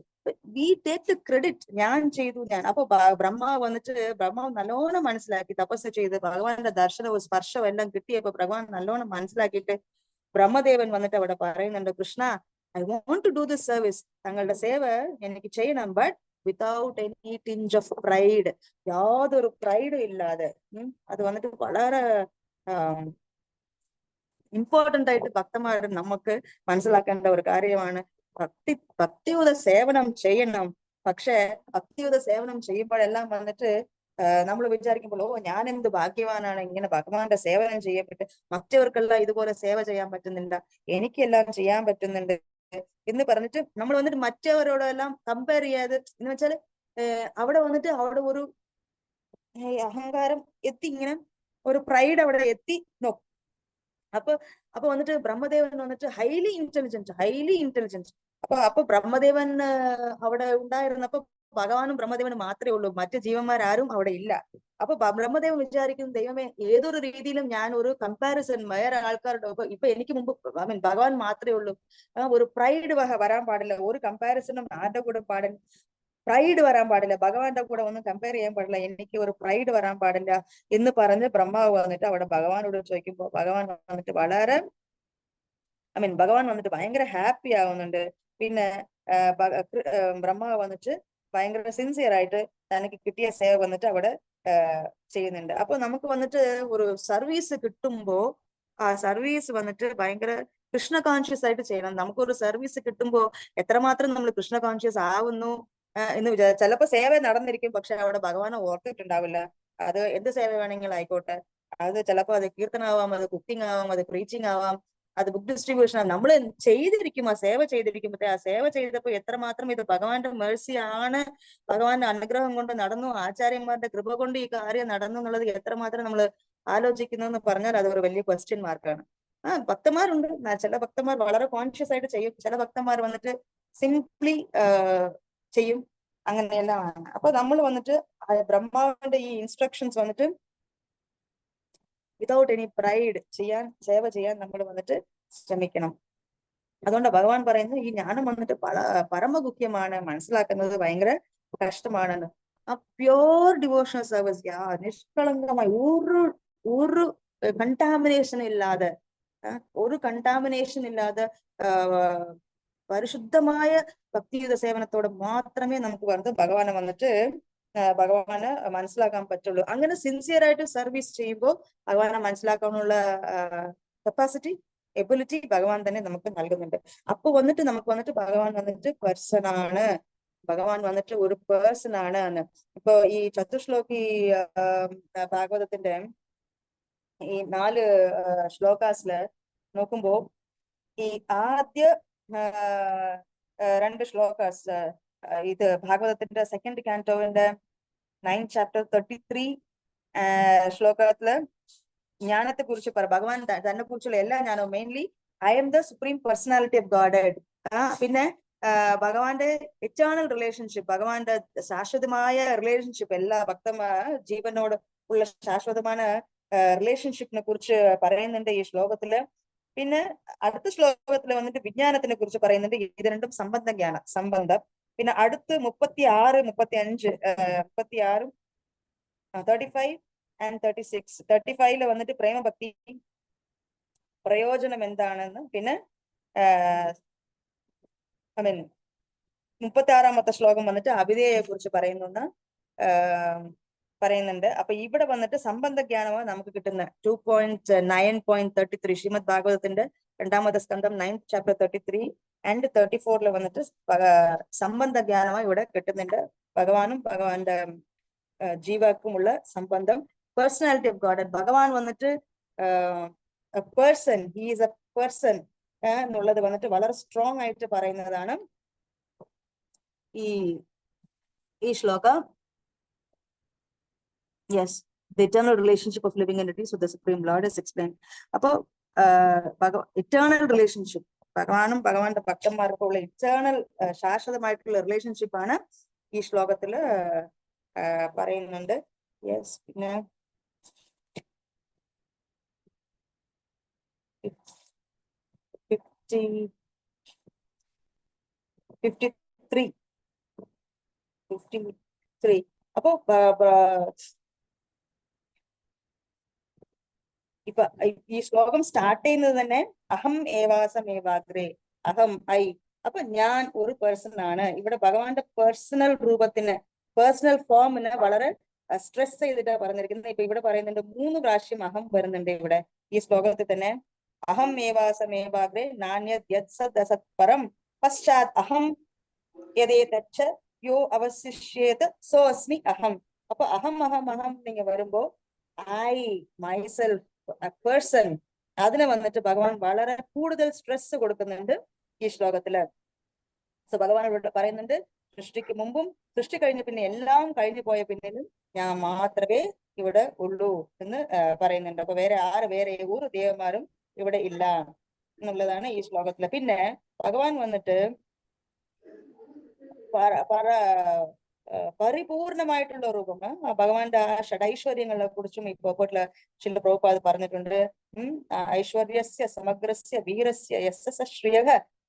വി ടേക്ക് ദ ക്രെഡിറ്റ്, ഞാൻ ചെയ്തു ഞാൻ. അപ്പൊ ബ്രഹ്മാവ് വന്നിട്ട് ബ്രഹ്മാവ് നല്ലോണം മനസ്സിലാക്കി തപസ് ചെയ്ത് ഭഗവാന്റെ ദർശനവും സ്പർശവും എല്ലാം കിട്ടിയപ്പോ ഭഗവാൻ നല്ലോണം മനസ്സിലാക്കിയിട്ട് ബ്രഹ്മദേവൻ വന്നിട്ട് അവിടെ പറയുന്നുണ്ട്, Krishna I want to do this service, തങ്ങളുടെ സേവ എനിക്ക് ചെയ്യണം, but without any tinge of pride, യാതൊരു പ്രൈഡും ഇല്ലാതെ. അത് വന്നിട്ട് വളരെ ഇമ്പോർട്ടന്റ് ആയിട്ട് ഭക്തന്മാർ നമുക്ക് മനസ്സിലാക്കേണ്ട ഒരു കാര്യമാണ്. ഭക്തിയുത സേവനം ചെയ്യണം, പക്ഷെ ഭക്തിയുത സേവനം ചെയ്യുമ്പോഴെല്ലാം വന്നിട്ട് നമ്മൾ വിചാരിക്കുമ്പോൾ ഞാൻ എന്ത് ഭാഗ്യവാനാണ് ഇങ്ങനെ ഭഗവാന്റെ സേവനം ചെയ്യപ്പെട്ട് മറ്റവർക്കെല്ലാം ഇതുപോലെ സേവ ചെയ്യാൻ പറ്റുന്നില്ല, എനിക്കെല്ലാം ചെയ്യാൻ പറ്റുന്നുണ്ട് എന്ന് പറഞ്ഞിട്ട് നമ്മൾ വന്നിട്ട് മറ്റവരോടെല്ലാം കമ്പയർ ചെയ്യാതെ എന്ന് വെച്ചാൽ അവിടെ വന്നിട്ട് അവിടെ ഒരു അഹങ്കാരം എത്തി, ഇങ്ങനെ ഒരു പ്രൈഡ് അവിടെ എത്തി നോക്കും. അപ്പൊ വന്നിട്ട് ബ്രഹ്മദേവൻ വന്നിട്ട് ഹൈലി ഇന്റലിജന്റ്. അപ്പൊ ബ്രഹ്മദേവൻ അവിടെ ഉണ്ടായിരുന്നപ്പോ ഭഗവാനും ബ്രഹ്മദേവനും മാത്രമേ ഉള്ളൂ, മറ്റു ജീവന്മാരാരും അവിടെ ഇല്ല. അപ്പൊ ബ്രഹ്മദേവൻ വിചാരിക്കും, ദൈവമേ ഏതൊരു രീതിയിലും ഞാൻ ഒരു കമ്പാരിസൺ വേറെ ആൾക്കാരുടെ ഇപ്പൊ എനിക്ക് മുമ്പ് ഭഗവാൻ മാത്രമേ ഉള്ളൂ, ഒരു പ്രൈഡ് വരാൻ പാടില്ല, ഒരു കമ്പാരിസണും ആരുടെ കൂടെ പാടില്ല, പ്രൈഡ് വരാൻ പാടില്ല, ഭഗവാന്റെ കൂടെ ഒന്നും കമ്പയർ ചെയ്യാൻ പാടില്ല, എനിക്ക് ഒരു പ്രൈഡ് വരാൻ പാടില്ല എന്ന് പറഞ്ഞ് ബ്രഹ്മാവ് വന്നിട്ട് അവിടെ ഭഗവാനോട് ചോദിക്കുമ്പോ ഭഗവാൻ വന്നിട്ട് വളരെ ഭഗവാൻ വന്നിട്ട് ഭയങ്കര ഹാപ്പി ആവുന്നുണ്ട്. പിന്നെ ബ്രഹ്മാവ് വന്നിട്ട് ഭയങ്കര സിൻസിയർ ആയിട്ട് തനിക്ക് കിട്ടിയ സേവ വന്നിട്ട് അവിടെ ചെയ്യുന്നുണ്ട്. അപ്പൊ നമുക്ക് വന്നിട്ട് ഒരു സർവീസ് കിട്ടുമ്പോ ആ സർവീസ് വന്നിട്ട് ഭയങ്കര കൃഷ്ണ കോൺഷ്യസ് ആയിട്ട് ചെയ്യണം. നമുക്കൊരു സർവീസ് കിട്ടുമ്പോ എത്രമാത്രം നമ്മൾ കൃഷ്ണ കോൺഷ്യസ് ആവുന്നു എന്ന് വിചാരിച്ചു. ചിലപ്പോ സേവ നടന്നിരിക്കും, പക്ഷെ അവിടെ ഭഗവാനെ ഓർത്തിട്ടുണ്ടാവില്ല. അത് എന്ത് സേവ വേണമെങ്കിലും ആയിക്കോട്ടെ. അത് ചിലപ്പോ അത് കീർത്തനാവാം, അത് കുക്കിംഗ് ആവാം, അത് പ്രീച്ചിങ് ആവാം, അത് ബുക്ക് ഡിസ്ട്രിബ്യൂഷൻ ആവാം. നമ്മൾ ചെയ്തിരിക്കും, ആ സേവ ചെയ്തിരിക്കുമ്പോഴത്തെ ആ സേവ ചെയ്തപ്പോ എത്രമാത്രം ഇത് ഭഗവാന്റെ മേഴ്സി ആണ്, ഭഗവാന്റെ അനുഗ്രഹം കൊണ്ട് നടന്നു, ആചാര്യന്മാരുടെ കൃപ കൊണ്ട് ഈ കാര്യം നടന്നു എന്നുള്ളത് എത്രമാത്രം നമ്മൾ ആലോചിക്കുന്നു എന്ന് പറഞ്ഞാൽ അത് ഒരു വലിയ ക്വസ്റ്റ്യൻ മാർക്കാണ്. ഭക്തന്മാരുണ്ട്, ചില ഭക്തന്മാർ വളരെ കോൺഷ്യസ് ആയിട്ട് ചെയ്യും, ചില ഭക്തന്മാർ വന്നിട്ട് സിംപ്ലി ചെയ്യും, അങ്ങനെയെല്ലാം ആണ്. അപ്പൊ നമ്മൾ വന്നിട്ട് ബ്രഹ്മാവിന്റെ ഈ ഇൻസ്ട്രക്ഷൻസ് വന്നിട്ട് വിതൗട്ട് എനി പ്രൈഡ് സേവ ചെയ്യാൻ നമ്മൾ വന്നിട്ട് ശ്രമിക്കണം. അതുകൊണ്ട് ഭഗവാൻ പറയുന്നത് ഈ ജ്ഞാനം വന്നിട്ട് പരമഗുഹ്യമാണ്, മനസ്സിലാക്കുന്നത് ഭയങ്കര കഷ്ടമാണെന്ന്. ആ പ്യോർ ഡിവോഷണൽ സർവീസ്, നിഷ്കളങ്കമായി ഒരു കണ്ടാമിനേഷൻ ഇല്ലാതെ, പരിശുദ്ധമായ ഭക്തിയുത സേവനത്തോടെ മാത്രമേ നമുക്ക് വന്ന് ഭഗവാനെ വന്നിട്ട് ഭഗവാനെ മനസ്സിലാക്കാൻ പറ്റുള്ളൂ. അങ്ങനെ സിൻസിയർ ആയിട്ട് സർവീസ് ചെയ്യുമ്പോൾ ഭഗവാനെ മനസ്സിലാക്കാനുള്ള കപ്പാസിറ്റി, എബിലിറ്റി ഭഗവാൻ തന്നെ നമുക്ക് നൽകുന്നുണ്ട്. അപ്പൊ വന്നിട്ട് നമുക്ക് വന്നിട്ട് ഭഗവാൻ വന്നിട്ട് പേഴ്സൺ ആണ്, ഭഗവാൻ വന്നിട്ട് ഒരു പേഴ്സൺ ആണ് എന്ന്. ഇപ്പൊ ഈ ചതുശ്ലോകി ഭാഗവതത്തിന്റെ ഈ 4 ശ്ലോകാസില് നോക്കുമ്പോ ഈ ആദ്യ 2 ശ്ലോകാസ്, ഇത് ഭാഗവതത്തിന്റെ സെക്കൻഡ് കാന്റോവിന്റെ 9th chapter 33 ശ്ലോകത്തില് ജ്ഞാനത്തെ കുറിച്ച് ഭഗവാൻ തന്നെ കുറിച്ചുള്ള എല്ലാ ജ്ഞാനവും, mainly I M the supreme personality of God. പിന്നെ ഭഗവാന്റെ എറ്റേണൽ റിലേഷൻഷിപ്പ്, ഭഗവാന്റെ ശാശ്വതമായ റിലേഷൻഷിപ്പ്, എല്ലാ ജീവനോട് ഉള്ള ശാശ്വതമായ റിലേഷൻഷിപ്പിനെ കുറിച്ച് പറയുന്നുണ്ട് ഈ ശ്ലോകത്തില്. പിന്നെ അടുത്ത ശ്ലോകത്തില് വന്നിട്ട് വിജ്ഞാനത്തിനെ കുറിച്ച് പറയുന്നുണ്ട്. ഇത് രണ്ടും സംബന്ധം. പിന്നെ അടുത്ത് 36, 35 35 and 36. 35 വന്നിട്ട് പ്രേമഭക്തി പ്രയോജനം എന്താണെന്ന്, പിന്നെ 36ാമത്തെ ശ്ലോകം വന്നിട്ട് അഭിധേയെ കുറിച്ച് പറയുന്നുണ്ട്. അപ്പൊ ഇവിടെ വന്നിട്ട് സംബന്ധജ്ഞാനമാണ് നമുക്ക് കിട്ടുന്ന 2.9.33 ശ്രീമദ് ഭാഗവതത്തിന്റെ 2ാമത്തെ സ്കന്ധം 9th chapter 33 and 34 വന്നിട്ട് സംബന്ധജ്ഞാനമായി ഇവിടെ കിട്ടുന്നുണ്ട്. ഭഗവാനും ഭഗവാന്റെ ജീവക്കുമുള്ള സംബന്ധം, പേഴ്സണാലിറ്റി ഓഫ് ഗോഡ്. ഭഗവാൻ വന്നിട്ട് person, he is a person എന്നുള്ളത് വന്നിട്ട് വളരെ സ്ട്രോങ് ആയിട്ട് പറയുന്നതാണ് ഈ ശ്ലോക. Yes, the eternal relationship of living entities with the Supreme Lord is explained. അപ്പൊ eternal relationship, ഭഗവാനും ഭഗവാന്റെ ഭക്തന്മാർക്കും ഉള്ള ഇറ്റേണൽ ശാശ്വതമായിട്ടുള്ള റിലേഷൻഷിപ്പ് ആണ് ഈ ശ്ലോകത്തില് പറയുന്നുണ്ട്. യെസ്, പിന്നെ 53. അപ്പോ ഇപ്പൊ ഈ ശ്ലോകം സ്റ്റാർട്ട് ചെയ്യുന്നത് തന്നെ അഹം ഏവാസമേവാഗ്രേ, അഹം ഐ. അപ്പൊ ഞാൻ ഒരു പേഴ്സൺ ആണ്. ഇവിടെ ഭഗവാന്റെ പേഴ്സണൽ രൂപത്തിന്, പേഴ്സണൽ ഫോമിന് വളരെ സ്ട്രെസ് ചെയ്തിട്ടാ പറഞ്ഞിരിക്കുന്നത്. ഇപ്പൊ ഇവിടെ പറയുന്നുണ്ട് 3 പ്രാവശ്യം അഹം വരുന്നുണ്ട് ഇവിടെ ഈ ശ്ലോകത്തിൽ തന്നെ. അഹം ഏവാസമേവാഗ്രേ നാന്യത് പരം പശ്ചാത് അഹം യഥേതച്ഛ യോ അവശിഷ്യേത് സോ അസ്മി അഹം. അപ്പൊ അഹം അഹം അഹം നിങ്ങൾ വരുമ്പോ ഐ, മൈസെൽഫ്, പേഴ്സൺ, അതിനെ വന്നിട്ട് ഭഗവാൻ വളരെ കൂടുതൽ സ്ട്രെസ് കൊടുക്കുന്നുണ്ട് ഈ ശ്ലോകത്തില്. സോ ഭഗവാൻ ഇവിടെ പറയുന്നുണ്ട് സൃഷ്ടിക്ക് മുമ്പും സൃഷ്ടി കഴിഞ്ഞ പിന്നെ എല്ലാം കഴിഞ്ഞു പോയ പിന്നിലും ഞാൻ മാത്രമേ ഇവിടെ ഉള്ളൂ എന്ന് പറയുന്നുണ്ട്. അപ്പൊ വേറെ ഒരു ദേവന്മാരും ഇവിടെ ഇല്ല എന്നുള്ളതാണ് ഈ ശ്ലോകത്തില്. പിന്നെ ഭഗവാൻ വന്നിട്ട് പരിപൂർണമായിട്ടുള്ള രൂപം, ഭഗവാന്റെ ആ ഷഡൈശ്വര്യങ്ങളെ കുറിച്ചും ഈ പോപ്പട്ടില് ചില പ്രഭുപാദ് പറഞ്ഞിട്ടുണ്ട്. ഐശ്വര്യസ്യ സമഗ്രസ്യ വീരസ്യ യസ്യ ശ്രിയഃ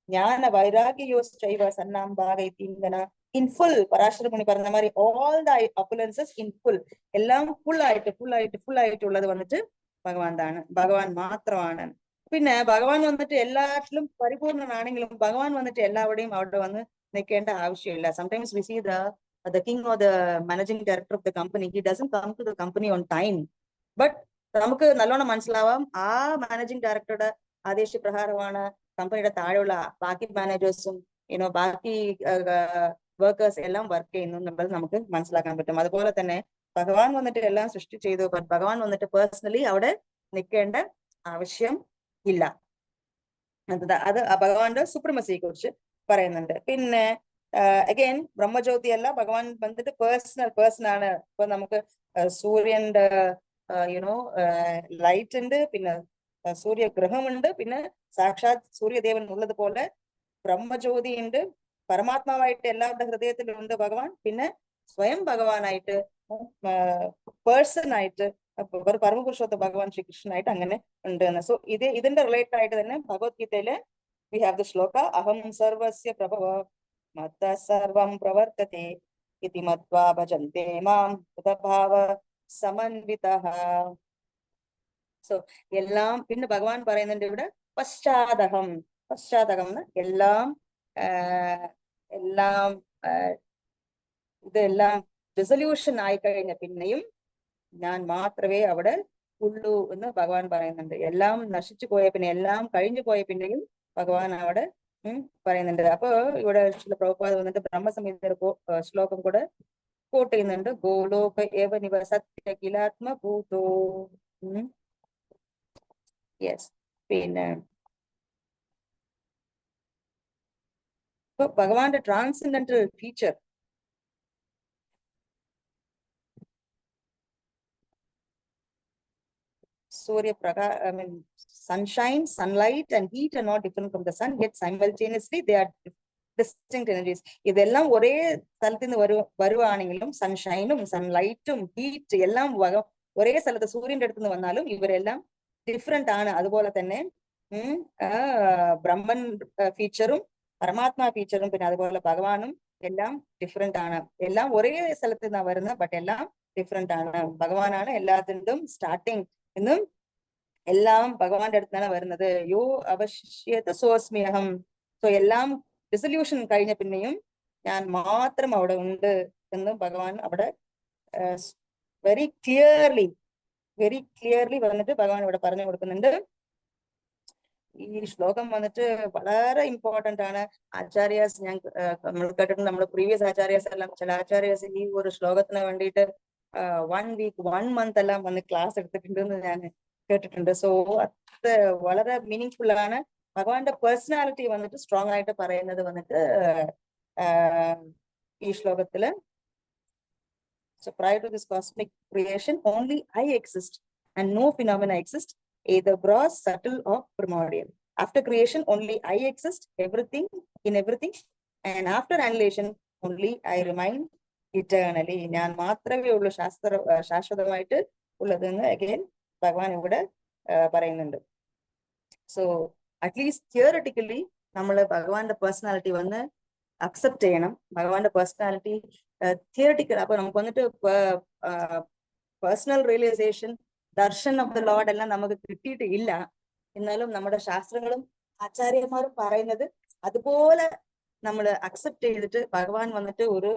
ജ്ഞാന വൈരാഗ്യോശ്ചൈവ സന്നാം ഭാഗൈതീംഗന. ഇൻ ഫുൾ, പരാശര മുനി പറഞ്ഞ മാതിരി ഓൾ ദ അപ്പുലൻസസ് ഇൻ ഫുൾ, എല്ലാം ഫുൾ ആയിട്ടുള്ളത് വന്നിട്ട് ഭഗവാൻ മാത്രമാണ്. പിന്നെ ഭഗവാൻ വന്നിട്ട് എല്ലാറ്റിലും പരിപൂർണനാണെങ്കിലും ഭഗവാൻ വന്നിട്ട് എല്ലാവരുടെയും അവിടെ വന്ന് നിൽക്കേണ്ട ആവശ്യമില്ല. Sometimes we see the the king or the managing director of the company, he doesn't come to the company on time. But നമുക്ക് നല്ലോണം മനസ്സിലാവാം ആ മാനേജിംഗ് ഡയറക്ടറുടെ ആദേശപ്രകാരമാണ് കമ്പനിയുടെ താഴെയുള്ള ബാക്കി മാനേജേഴ്സും ബാക്കി വർക്കേഴ്സ് എല്ലാം വർക്ക് ചെയ്യുന്നു എന്നുള്ളത് നമുക്ക് മനസ്സിലാക്കാൻ പറ്റും. അതുപോലെ തന്നെ ഭഗവാൻ വന്നിട്ട് എല്ലാം സൃഷ്ടി ചെയ്തു, ബട്ട് ഭഗവാൻ വന്നിട്ട് പേഴ്സണലി അവിടെ നിൽക്കേണ്ട ആവശ്യം ഇല്ല. അത് ഭഗവാന്റെ സുപ്രമസിയെ കുറിച്ച് പറയുന്നുണ്ട്. പിന്നെ അഗൈൻ ബ്രഹ്മജ്യോതി അല്ല, ഭഗവാൻ വന്നിട്ട് പേഴ്സൺ ആണ്. ഇപ്പൊ നമുക്ക് സൂര്യന്റെ ലൈറ്റ് ഉണ്ട്, പിന്നെ സൂര്യഗ്രഹമുണ്ട്, പിന്നെ സാക്ഷാത് സൂര്യദേവൻ ഉള്ളത് പോലെ ബ്രഹ്മജ്യോതി ഉണ്ട്. പരമാത്മാവായിട്ട് എല്ലാവരുടെ ഹൃദയത്തിലുണ്ട് ഭഗവാൻ. പിന്നെ സ്വയം ഭഗവാനായിട്ട് പേഴ്സൺ ആയിട്ട് പരമപുരുഷോത്ത ഭഗവാൻ ശ്രീകൃഷ്ണനായിട്ട് അങ്ങനെ ഉണ്ട് എന്ന്. സോ ഇതിന്റെ റിലേറ്റഡ് ആയിട്ട് തന്നെ ഭഗവത്ഗീതയില് വി ഹാവ് ദ ശ്ലോക അഹം സർവസ്യ പ്രഭവ മത്ത സർവം പ്രവർത്തത്തെ ഇതി മത്വാ ഭജന്തെ മാം തദ്ഭാവ സമന്വിതഃ. സോ എല്ലാം പിന്നെ ഭഗവാൻ പറയുന്നുണ്ട് ഇവിടെ പശ്ചാത്തകം എല്ലാം ഇതെല്ലാം റിസൊല്യൂഷൻ ആയി കഴിഞ്ഞ പിന്നെയും ഞാൻ മാത്രമേ അവിടെ ഉള്ളൂ എന്ന് ഭഗവാൻ പറയുന്നുണ്ട്. എല്ലാം നശിച്ചു പോയ പിന്നെ, എല്ലാം കഴിഞ്ഞു പോയ പിന്നെയും ഭഗവാൻ അവിടെ പറയുന്നുണ്ട്. അപ്പൊ ഇവിടെ ചില പ്രഭുപാദ വന്നിട്ട് ബ്രഹ്മസംഹിതയുടെ ശ്ലോകം കൂടെ കോട്ട് ചെയ്യുന്നുണ്ട്. ഗോലോക ഏവ നിവസത്യ കിലാത്മഭൂതോ. യെസ്. പിന്നെ ഭഗവാന്റെ transcendental feature sunshine, sunlight and heat are not different from the sun, yet simultaneously they are distinct energies. ഇതെല്ലാം ഒരേ സ്ഥലത്ത് നിന്ന് വരുവാണെങ്കിലും സൺഷൈനും സൺലൈറ്റും ഹീറ്റ് എല്ലാം ഒരേ സ്ഥലത്ത് സൂര്യന്റെ അടുത്ത് നിന്ന് വന്നാലും ഇവരെല്ലാം ഡിഫറെന്റ് ആണ്. അതുപോലെ തന്നെ ബ്രഹ്മൻ ഫീച്ചറും പരമാത്മാ ഫീച്ചറും പിന്നെ അതുപോലെ ഭഗവാനും എല്ലാം ഡിഫറെന്റ് ആണ്. എല്ലാം ഒരേ സ്ഥലത്ത് നിന്നാണ് വരുന്നത്, ബട്ട് എല്ലാം ഡിഫറെന്റ് ആണ്. ഭഗവാനാണ് എല്ലാത്തിനും സ്റ്റാർട്ടിങ് എന്നും എല്ലാം ഭഗവാന്റെ അടുത്താണ് വരുന്നത്. യോ അവശ്യത് സോസ്മ്യഹം. സോ എല്ലാം ഡിസൊല്യൂഷൻ കഴിഞ്ഞ പിന്നെയും ഞാൻ മാത്രം അവിടെ ഉണ്ട് എന്ന് ഭഗവാൻ അവിടെ വെരി ക്ലിയർലി വന്നിട്ട് ഭഗവാൻ ഇവിടെ പറഞ്ഞു കൊടുക്കുന്നുണ്ട്. ഈ ശ്ലോകം വന്നിട്ട് വളരെ ഇമ്പോർട്ടന്റ് ആണ്. ആചാര്യാസ് ഞാൻ നമ്മൾ കേട്ടിട്ടുണ്ട്, നമ്മുടെ പ്രീവിയസ് ആചാര്യാസ് എല്ലാം ചില ആചാര്യാസ് ഈ ഒരു ശ്ലോകത്തിന് വേണ്ടിയിട്ട് 1 week 1 month എല്ലാം വന്ന് ക്ലാസ് എടുത്തിട്ടുണ്ടെന്ന് ഞാൻ കേട്ടിട്ടുണ്ട്. സോ അത് വളരെ മീനിങ് ഫുൾ ആണ്. ഭഗവാന്റെ പേഴ്സണാലിറ്റി വന്നിട്ട് സ്ട്രോങ് ആയിട്ട് പറയുന്നത് വന്നിട്ട് ഈ ശ്ലോകത്തില് So prior to this cosmic creation, only I exist and no phenomena exist, either gross, subtle or primordial. After creation, only I exist, everything in everything, and after annihilation, only I remain eternally. ഞാൻ മാത്രമേ ഉള്ളൂ ശാശ്വതമായിട്ട് ഉള്ളതെന്ന് again ഭഗവാൻ ഇവിടെ പറയുന്നുണ്ട്. So at least theoretically നമ്മൾ ഭഗവാന്റെ personality വന്ന് അക്സെപ്റ്റ് ചെയ്യണം. ഭഗവാന്റെ പേഴ്സണാലിറ്റി തിയററ്റിക്കൽ. അപ്പൊ നമുക്ക് വന്നിട്ട് personal realisation, darshan of the Lord എല്ലാം നമുക്ക് കിട്ടിയിട്ട് ഇല്ല. എന്നാലും നമ്മുടെ ശാസ്ത്രങ്ങളും ആചാര്യന്മാരും പറയുന്നത് അതുപോലെ നമ്മൾ അക്സെപ്റ്റ് ചെയ്തിട്ട് ഭഗവാൻ വന്നിട്ട് ഒരു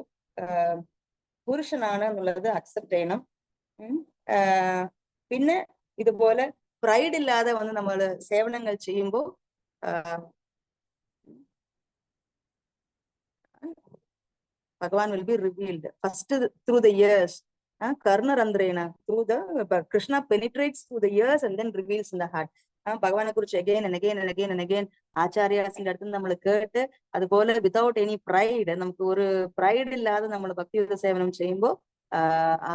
പുരുഷനാണ് എന്നുള്ളത് അക്സെപ്റ്റ് ചെയ്യണം. പിന്നെ ഇതുപോലെ പ്രൈഡ് ഇല്ലാതെ വന്ന് നമ്മൾ സേവനങ്ങൾ ചെയ്യുമ്പോൾ Bhagavan will be revealed first through the ears. Karnarandrena, through the Krishna penetrates through the ears and then reveals in the heart. ഭഗവാനെ കുറിച്ച് again and again ആചാര്യാസിന്റെ അടുത്ത് നമ്മൾ കേട്ട് അതുപോലെ വിതൗട്ട് എനി പ്രൈഡ്, നമുക്ക് ഒരു പ്രൈഡ് ഇല്ലാതെ നമ്മൾ ഭക്തിയുത സേവനം ചെയ്യുമ്പോൾ ആ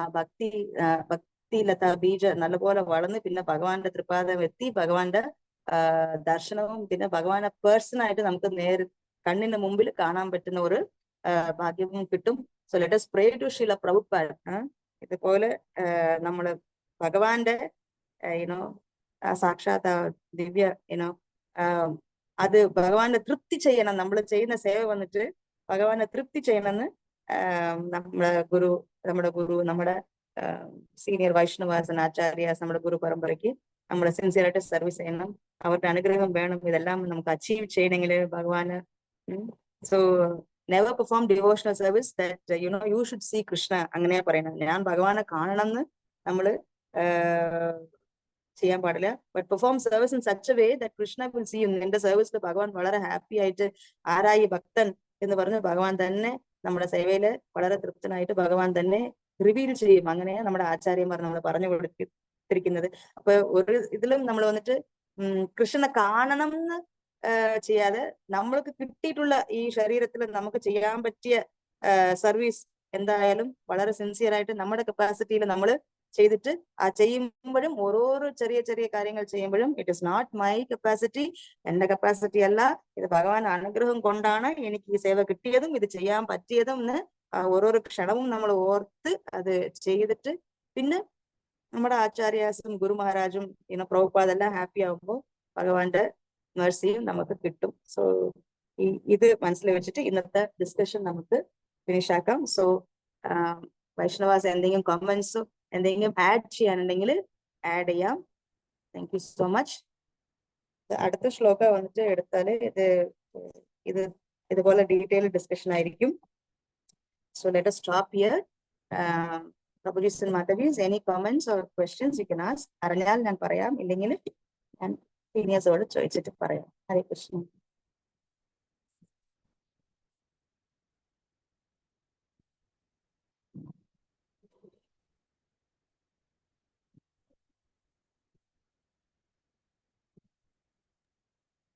ഭക്തിലത ബീജ നല്ലപോലെ വളർന്ന് പിന്നെ ഭഗവാന്റെ തൃപ്പാദം എത്തി ഭഗവാന്റെ ദർശനവും പിന്നെ ഭഗവാനെ പേഴ്സണായിട്ട് നമുക്ക് കണ്ണിന് മുമ്പിൽ കാണാൻ പറ്റുന്ന ഒരു ഭാഗ്യവും കിട്ടും. So let us pray to Srila Prabhupada. ഇതുപോലെ നമ്മള് ഭഗവാന്റെ സാക്ഷാത് ദിവ്യ അത് ഭഗവാനെ തൃപ്തി ചെയ്യണം. നമ്മൾ ചെയ്യുന്ന സേവ വന്നിട്ട് ഭഗവാനെ തൃപ്തി ചെയ്യണമെന്ന് നമ്മുടെ ഗുരു നമ്മുടെ സീനിയർ വൈഷ്ണവാസൻ ആചാര്യാസ് നമ്മുടെ ഗുരു പരമ്പരയ്ക്ക് നമ്മൾ സിൻസിയറായിട്ട് സർവീസ് ചെയ്യണം. അവരുടെ അനുഗ്രഹം വേണം. ഇതെല്ലാം നമുക്ക് അച്ചീവ് ചെയ്യണമെങ്കിൽ ഭഗവാന്. So never perform devotional service that you should see Krishna. അങ്ങനെയാ പറയുന്നത്. ഞാൻ ഭഗവാനെ കാണണമെന്ന് നമ്മള് ചെയ്യാൻ പാടില്ല. But perform service in such a way that Krishna will see you. എന്റെ സർവീസിൽ ഭഗവാൻ വളരെ ഹാപ്പി ആയിട്ട്, ആരായി ഭക്തൻ എന്ന് പറഞ്ഞ് ഭഗവാൻ തന്നെ നമ്മുടെ സേവയില് വളരെ തൃപ്തനായിട്ട് ഭഗവാൻ തന്നെ റിവീൽ ചെയ്യും. അങ്ങനെയാണ് നമ്മുടെ ആചാര്യന്മാർ നമ്മൾ പറഞ്ഞു കൊടുത്തിരിക്കുന്നത്. അപ്പൊ ഒരു ഇതിലും നമ്മൾ വന്നിട്ട് കൃഷ്ണനെ കാണണം എന്ന് ചെയ്യാതെ നമ്മൾക്ക് കിട്ടിയിട്ടുള്ള ഈ ശരീരത്തിൽ നമുക്ക് ചെയ്യാൻ പറ്റിയ സർവീസ് എന്തായാലും വളരെ സിൻസിയർ ആയിട്ട് നമ്മുടെ കപ്പാസിറ്റിയിൽ നമ്മൾ ചെയ്തിട്ട് ചെയ്യുമ്പോഴും ഓരോരോ ചെറിയ ചെറിയ കാര്യങ്ങൾ ചെയ്യുമ്പോഴും it is not my capacity, എന്റെ കപ്പാസിറ്റി അല്ല, ഇത് ഭഗവാൻ അനുഗ്രഹം കൊണ്ടാണ് എനിക്ക് ഈ സേവ കിട്ടിയതും ഇത് ചെയ്യാൻ പറ്റിയതും എന്ന് ഓരോരോ ക്ഷണവും നമ്മൾ ഓർത്ത് അത് ചെയ്തിട്ട് പിന്നെ നമ്മുടെ ആചാര്യാസും ഗുരു മഹാരാജും പ്രഭുപാദെല്ലാം ഹാപ്പി ആകുമ്പോൾ ഭഗവാന്റെ മേഴ്സിയും നമുക്ക് കിട്ടും. സോ ഇത് മനസ്സിൽ വെച്ചിട്ട് ഇന്നത്തെ ഡിസ്കഷൻ നമുക്ക് ഫിനിഷ് ആക്കാം. സോ വൈഷ്ണവാസ് എന്തെങ്കിലും കമന്റ്സോ എന്തെങ്കിലും ആഡ് ചെയ്യാനുണ്ടെങ്കിൽ ആഡ് ചെയ്യാം. Thank you so much. അടുത്ത ശ്ലോക വന്നിട്ട് എടുത്താല് ഇതുപോലെ ഡീറ്റെയിൽ ഡിസ്കഷൻ ആയിരിക്കും. So let us stop here. Prabhuji and Matavis, any comments or questions you can ask. അറിഞ്ഞാൽ ഞാൻ പറയാം, ഇല്ലെങ്കിൽ ഞാൻ സീനിയേഴ്സോട് ചോദിച്ചിട്ട് പറയാം. ഹരേ കൃഷ്ണ.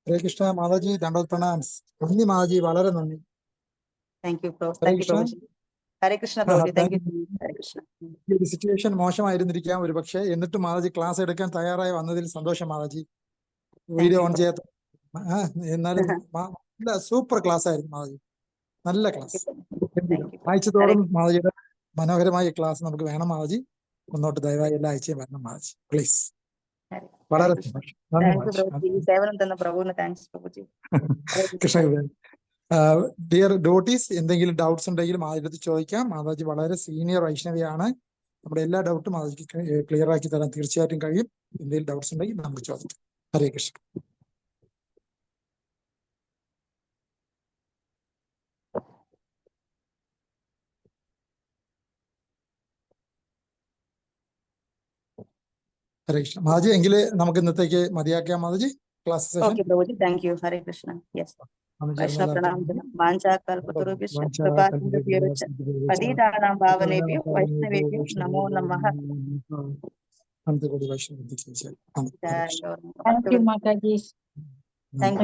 ഹരേ കൃഷ്ണ മാതാജി, ദണ്ഡവത് പ്രണാംസ്. നന്ദി മാതാജി, വളരെ നന്ദി. Thank you prabhuji. Hare Krishna prabhuji. Thank you. Hare Krishna. ഈ ഒരു സിറ്റുവേഷൻ മോശമായിരുന്നിരിക്കാം ഒരു പക്ഷേ, എന്നിട്ട് മാതാജി ക്ലാസ് എടുക്കാൻ തയ്യാറായി വന്നതിൽ സന്തോഷം മാതാജി. വീഡിയോ ഓൺ ചെയ്യാത്ത എന്നാലും സൂപ്പർ ക്ലാസ് ആയിരുന്നു മാതാജി, നല്ല ക്ലാസ്. ആഴ്ചത്തോളം മാതാജിയുടെ മനോഹരമായ ക്ലാസ് നമുക്ക് വേണം മാതാജി. മുന്നോട്ട് ദയവായി എല്ലാ ആഴ്ചയും വരണം മാതാജി, പ്ലീസ്. വളരെ കൃഷ്ണ. ഡിയർ ഡോട്ടീസ്, എന്തെങ്കിലും ഡൗട്ട്സ് ഉണ്ടെങ്കിൽ മാതാജിയുടെ ചോദിക്കാം. മാതാജി വളരെ സീനിയർ വൈഷ്ണവിയാണ്. നമ്മുടെ എല്ലാ ഡൗട്ടും മാതാജിക്ക് ക്ലിയർ ആക്കി തരാൻ തീർച്ചയായിട്ടും കഴിയും. എന്തെങ്കിലും ഡൗട്ട്സ് ഉണ്ടെങ്കിൽ നമുക്ക് ചോദിക്കാം. ഹരേ കൃഷ്ണ. ഹരേ കൃഷ്ണ മാതാജി, എങ്കിൽ നമുക്ക് ഇന്നത്തേക്ക് മതിയാക്കാം mataji class session. Okay prabhuji, thank you. Hare Krishna. Yes. വൈഷ്ണവ പ്രണാമം. വാഞ്ചാകൽപതരുഭ്യശ്ച കൃപാസിന്ധുഭ്യശ്ച പതിതാനാം പാവനേഭ്യോ വൈഷ്ണവേഭ്യോ നമോ നമഃ. അനന്തകോടി വൈഷ്ണവ. Thank you mataji. Thank U.